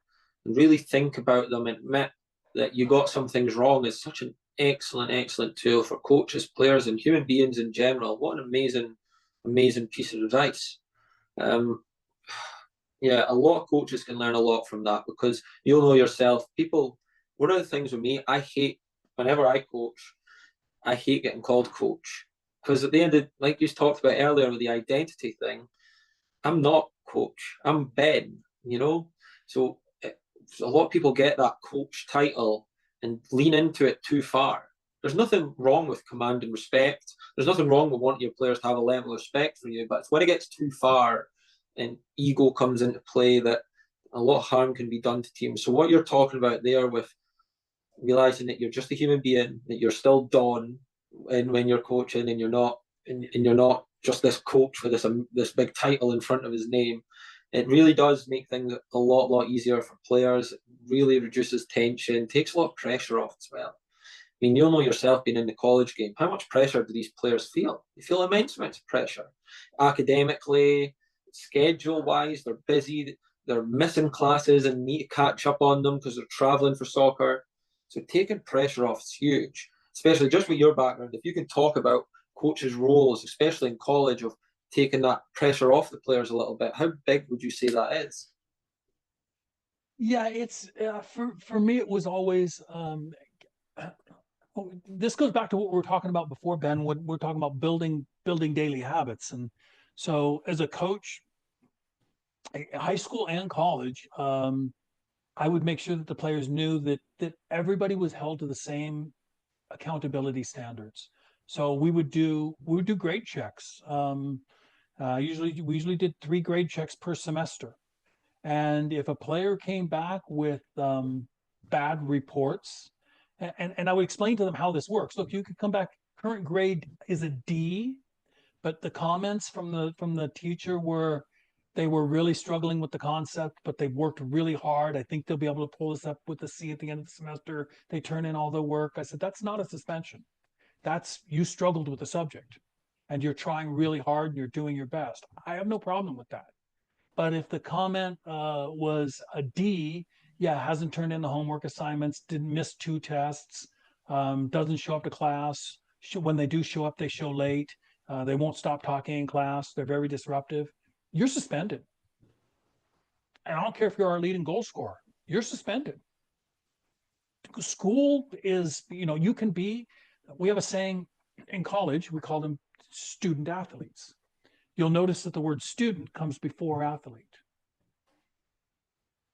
really think about them and admit that you got some things wrong is such an excellent, excellent tool for coaches, players, and human beings in general. What an amazing, amazing piece of advice. Um, yeah, a lot of coaches can learn a lot from that because you'll know yourself. People, one of the things with me, I hate whenever I coach, I hate getting called coach because at the end of, like you talked about earlier with the identity thing, I'm not coach. I'm Ben, you know? So a lot of people get that coach title and lean into it too far. There's nothing wrong with command and respect. There's nothing wrong with wanting your players to have a level of respect for you, but it's when it gets too far and ego comes into play that a lot of harm can be done to teams. So what you're talking about there with realizing that you're just a human being, that you're still Don, and when you're coaching, and you're not just this coach with this big title in front of his name. It really does make things a lot easier for players. It really reduces tension, takes a lot of pressure off as well. I mean, you'll know yourself being in the college game. How much pressure do these players feel? They feel immense amounts of pressure. Academically, schedule wise, they're busy, they're missing classes and need to catch up on them because they're traveling for soccer. So taking pressure off is huge, especially just with your background. If you can talk about coaches' roles, especially in college, of taking that pressure off the players a little bit, how big would you say that is? Yeah, it's for me. It was always this goes back to what we were talking about before, Ben. When we're talking about building daily habits, and so as a coach, high school and college, I would make sure that the players knew that everybody was held to the same accountability standards. So we would do grade checks. Usually we usually did 3 grade checks per semester. And if a player came back with bad reports, and I would explain to them how this works. Look, you could come back, current grade is a D, but the comments from the teacher were they were really struggling with the concept, but they've worked really hard. I think they'll be able to pull this up with a C at the end of the semester. They turn in all their work. I said, that's not a suspension. That's you struggled with the subject and you're trying really hard and you're doing your best. I have no problem with that. But if the comment was a D, yeah, hasn't turned in the homework assignments, didn't miss 2 tests, doesn't show up to class. When they do show up, they show late. They won't stop talking in class. They're very disruptive. You're suspended. And I don't care if you're our leading goal scorer. You're suspended. School is, you can be. We have a saying in college. We call them student athletes. You'll notice that the word student comes before athlete.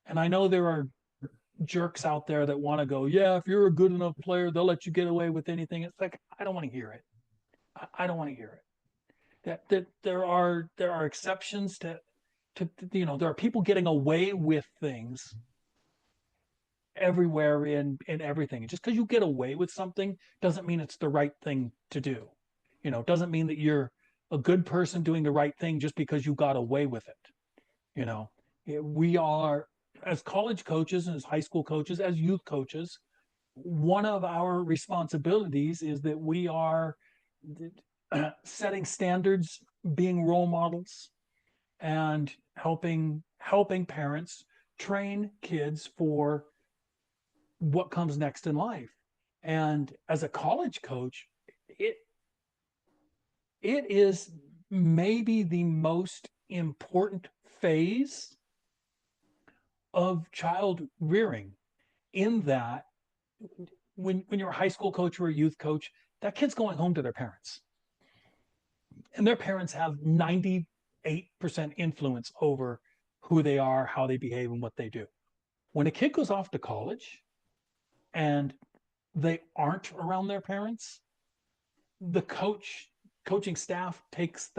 And I know there are jerks out there that want to go, yeah, if you're a good enough player, they'll let you get away with anything. It's like, I don't want to hear it. I don't want to hear it. That there are exceptions to there are people getting away with things everywhere in everything. Just because you get away with something doesn't mean it's the right thing to do. Doesn't mean that you're a good person doing the right thing just because you got away with it. You know, we are, as college coaches and as high school coaches, as youth coaches, one of our responsibilities is that we are setting standards, being role models, and helping parents train kids for what comes next in life. And as a college coach, it it is maybe the most important phase of child rearing, in that when you're a high school coach or a youth coach, that kid's going home to their parents, and their parents have 98% influence over who they are, how they behave, and what they do. When a kid goes off to college and they aren't around their parents, the coaching staff takes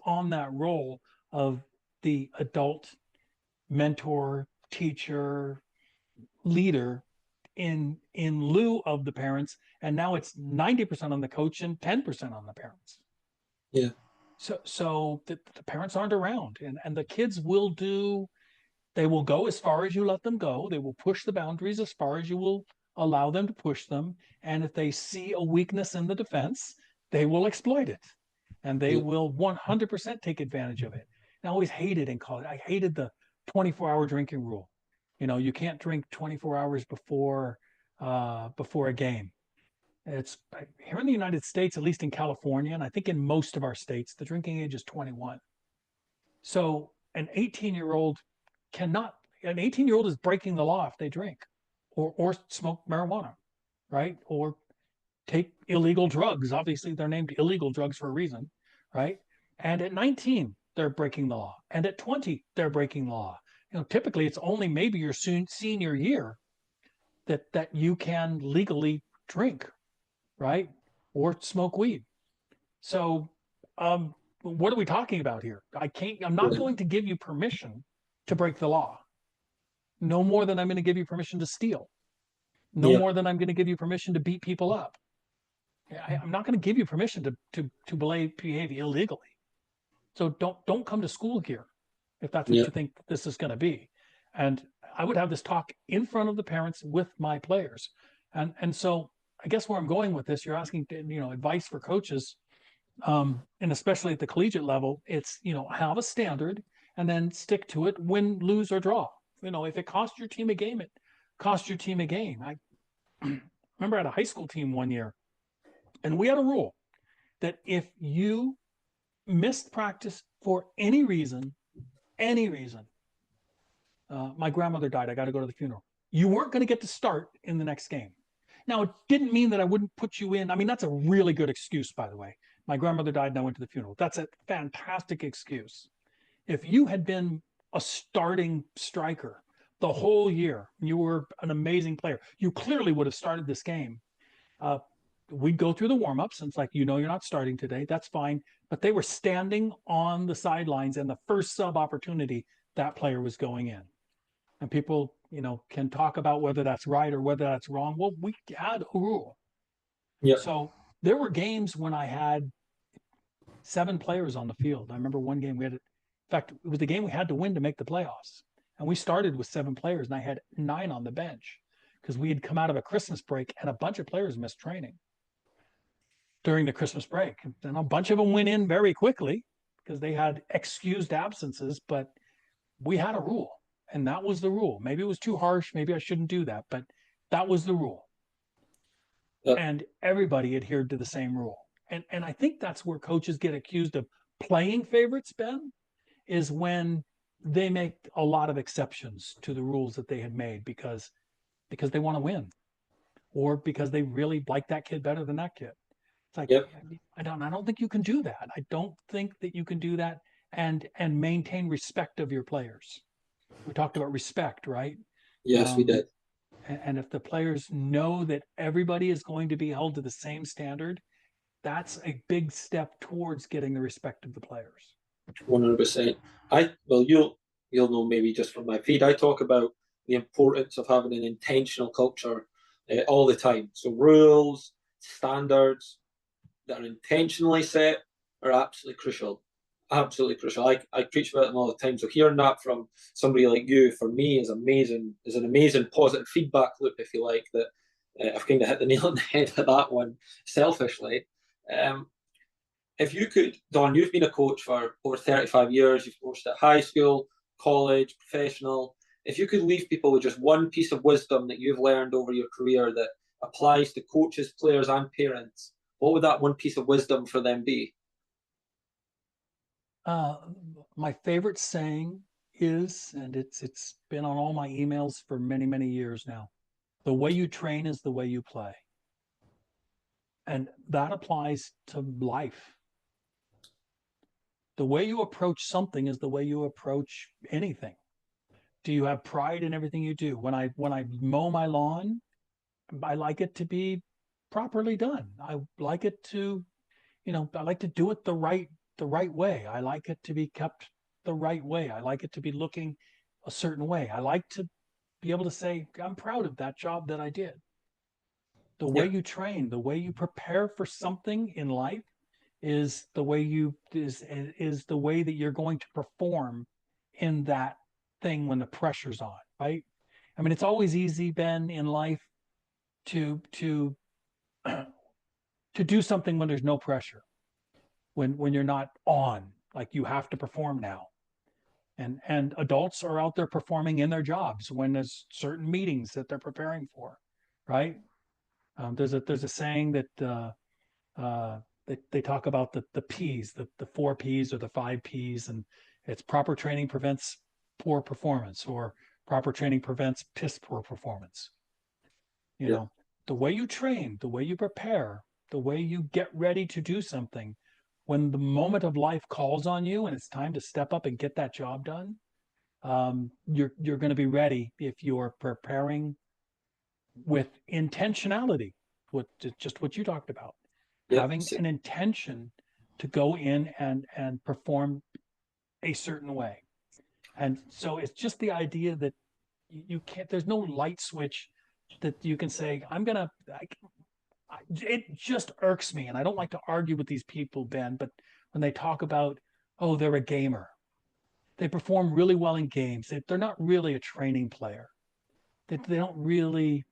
on that role of the adult mentor, teacher, leader in lieu of the parents, and now it's 90% on the coach and 10% on the parents. Yeah. So the parents aren't around, and the kids will do They will go as far as you let them go. They will push the boundaries as far as you will allow them to push them. And if they see a weakness in the defense, they will exploit it. And they will 100% take advantage of it. And I always hated in college. I hated the 24-hour drinking rule. You can't drink 24 hours before a game. It's here in the United States, at least in California, and I think in most of our states, the drinking age is 21. So an 18-year-old cannot, an 18-year-old is breaking the law if they drink or smoke marijuana, right? Or take illegal drugs. Obviously, they're named illegal drugs for a reason, right? And at 19, they're breaking the law. And at 20, they're breaking the law. Typically it's only maybe your senior year that you can legally drink, right? Or smoke weed. So what are we talking about here? I'm not going to give you permission to break the law. No more than I'm going to give you permission to steal. No more than I'm going to give you permission to beat people up. I'm not going to give you permission to behave illegally. So don't come to school here if that's what you think this is going to be. And I would have this talk in front of the parents with my players. And so I guess where I'm going with this, you're asking, advice for coaches, and especially at the collegiate level. It's, have a standard and then stick to it, win, lose, or draw. If it costs your team a game, it costs your team a game. I remember I had a high school team one year, and we had a rule that if you missed practice for any reason, my grandmother died, I got to go to the funeral, you weren't going to get to start in the next game. Now, it didn't mean that I wouldn't put you in. I mean, that's a really good excuse, by the way. My grandmother died and I went to the funeral. That's a fantastic excuse. If you had been a starting striker the whole year, you were an amazing player, you clearly would have started this game. We'd go through the warm-ups, and it's like, you're not starting today. That's fine. But they were standing on the sidelines, and the first sub opportunity, that player was going in. And people, can talk about whether that's right or whether that's wrong. Well, we had a rule. So there were games when I had 7 players on the field. I remember one game in fact, it was the game we had to win to make the playoffs. And we started with 7 players, and I had 9 on the bench because we had come out of a Christmas break and a bunch of players missed training during the Christmas break. And a bunch of them went in very quickly because they had excused absences, but we had a rule, and that was the rule. Maybe it was too harsh. Maybe I shouldn't do that, but that was the rule. And everybody adhered to the same rule. And I think that's where coaches get accused of playing favorites, Ben, is when they make a lot of exceptions to the rules that they had made because they want to win, or because they really like that kid better than that kid. It's like, I don't think you can do that. I don't think that you can do that and maintain respect of your players. We talked about respect, right? Yes, we did. And if the players know that everybody is going to be held to the same standard, that's a big step towards getting the respect of the players. 100%. You'll know maybe just from my feed, I talk about the importance of having an intentional culture all the time. So rules, standards that are intentionally set are absolutely crucial. Absolutely crucial. I preach about them all the time. So hearing that from somebody like you, for me, is amazing. Is an amazing positive feedback loop, if you like. That I've kind of hit the nail on the head with that one, selfishly. If you could, Don, you've been a coach for over 35 years. You've coached at high school, college, professional. If you could leave people with just one piece of wisdom that you've learned over your career that applies to coaches, players, and parents, what would that one piece of wisdom for them be? My favorite saying is, and it's been on all my emails for many, many years now, the way you train is the way you play. And that applies to life. The way you approach something is the way you approach anything. Do you have pride in everything you do? When I mow my lawn, I like it to be properly done. I like it to, I like to do it the right way. I like it to be kept the right way. I like it to be looking a certain way. I like to be able to say, I'm proud of that job that I did. The way you train, the way you prepare for something in life is the way that you're going to perform in that thing when the pressure's on, right? I mean, it's always easy, Ben, in life to to do something when there's no pressure, when you're not on, like you have to perform now. And adults are out there performing in their jobs when there's certain meetings that they're preparing for, right? There's a saying that they talk about the P's, the 4 P's or the 5 P's, and it's proper training prevents poor performance, or proper training prevents piss poor performance. You know, the way you train, the way you prepare, the way you get ready to do something, when the moment of life calls on you and it's time to step up and get that job done, you're going to be ready if you're preparing with intentionality. Just what you talked about, having an intention to go in and perform a certain way. And so it's just the idea that you can't. There's no light switch that you can say, it just irks me. And I don't like to argue with these people, Ben, but when they talk about, oh, they're a gamer, they perform really well in games. They're not really a training player. They don't really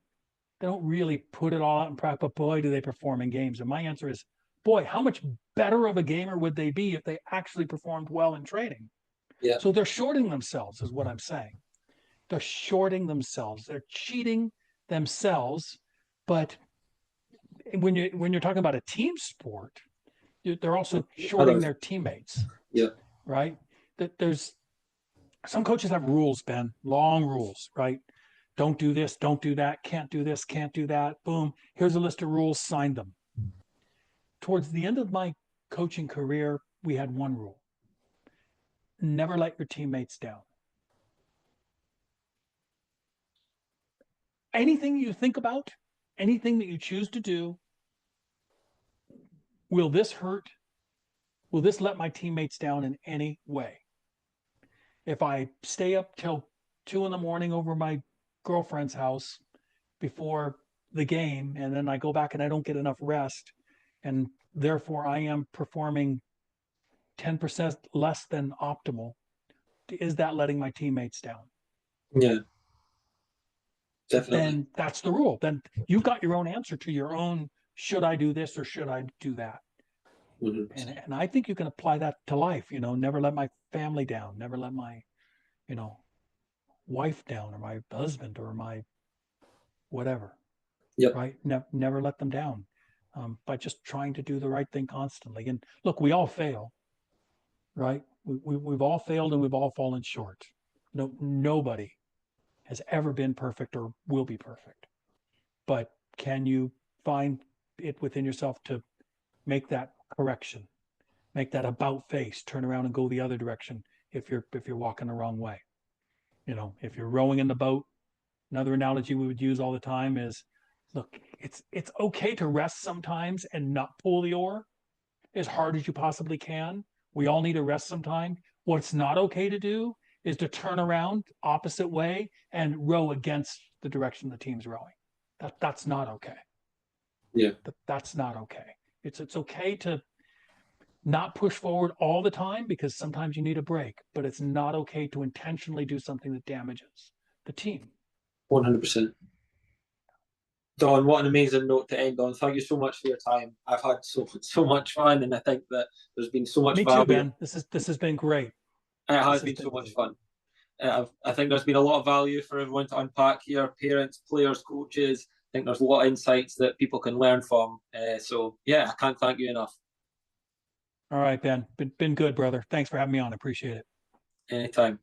put it all out in practice, but boy, do they perform in games. And my answer is, boy, how much better of a gamer would they be if they actually performed well in training? Yeah. So they're shorting themselves, is what I'm saying. They're shorting themselves. They're cheating themselves. But when you're talking about a team sport, they're also shorting their teammates. Yeah. Right. That there's some coaches have rules, Ben, long rules, right? Don't do this, don't do that, can't do this, can't do that. Boom. Here's a list of rules, sign them. Towards the end of my coaching career, we had one rule: never let your teammates down. Anything you think about, anything that you choose to do, will this hurt? Will this let my teammates down in any way? If I stay up till 2 a.m. over my girlfriend's house before the game, and then I go back and I don't get enough rest, and therefore I am performing 10% less than optimal, is that letting my teammates down? Yeah. Definitely. Then that's the rule. Then you've got your own answer to your own, should I do this or should I do that? And I think you can apply that to life. Never let my family down, never let my wife down, or my husband, or my whatever. Right. Never let them down, by just trying to do the right thing constantly. And look, we all fail, right? We've all failed, and we've all fallen short. Nobody has ever been perfect or will be perfect. But can you find it within yourself to make that correction, make that about face, turn around and go the other direction if you're walking the wrong way? If you're rowing in the boat, another analogy we would use all the time is, look, it's okay to rest sometimes and not pull the oar as hard as you possibly can. We all need to rest sometime. What's not okay to do is to turn around opposite way and row against the direction the team's rowing. That's not okay. Yeah. That's not okay. It's okay to not push forward all the time, because sometimes you need a break, but it's not okay to intentionally do something that damages the team. 100%. Don, what an amazing note to end on. Thank you so much for your time. I've had so much fun, and I think that there's been so much value. Me too, Ben. This has been great. It has been so much fun. I think there's been a lot of value for everyone to unpack here. Parents, players, coaches. I think there's a lot of insights that people can learn from. So yeah, I can't thank you enough. All right, Ben. Been good, brother. Thanks for having me on. I appreciate it. Anytime.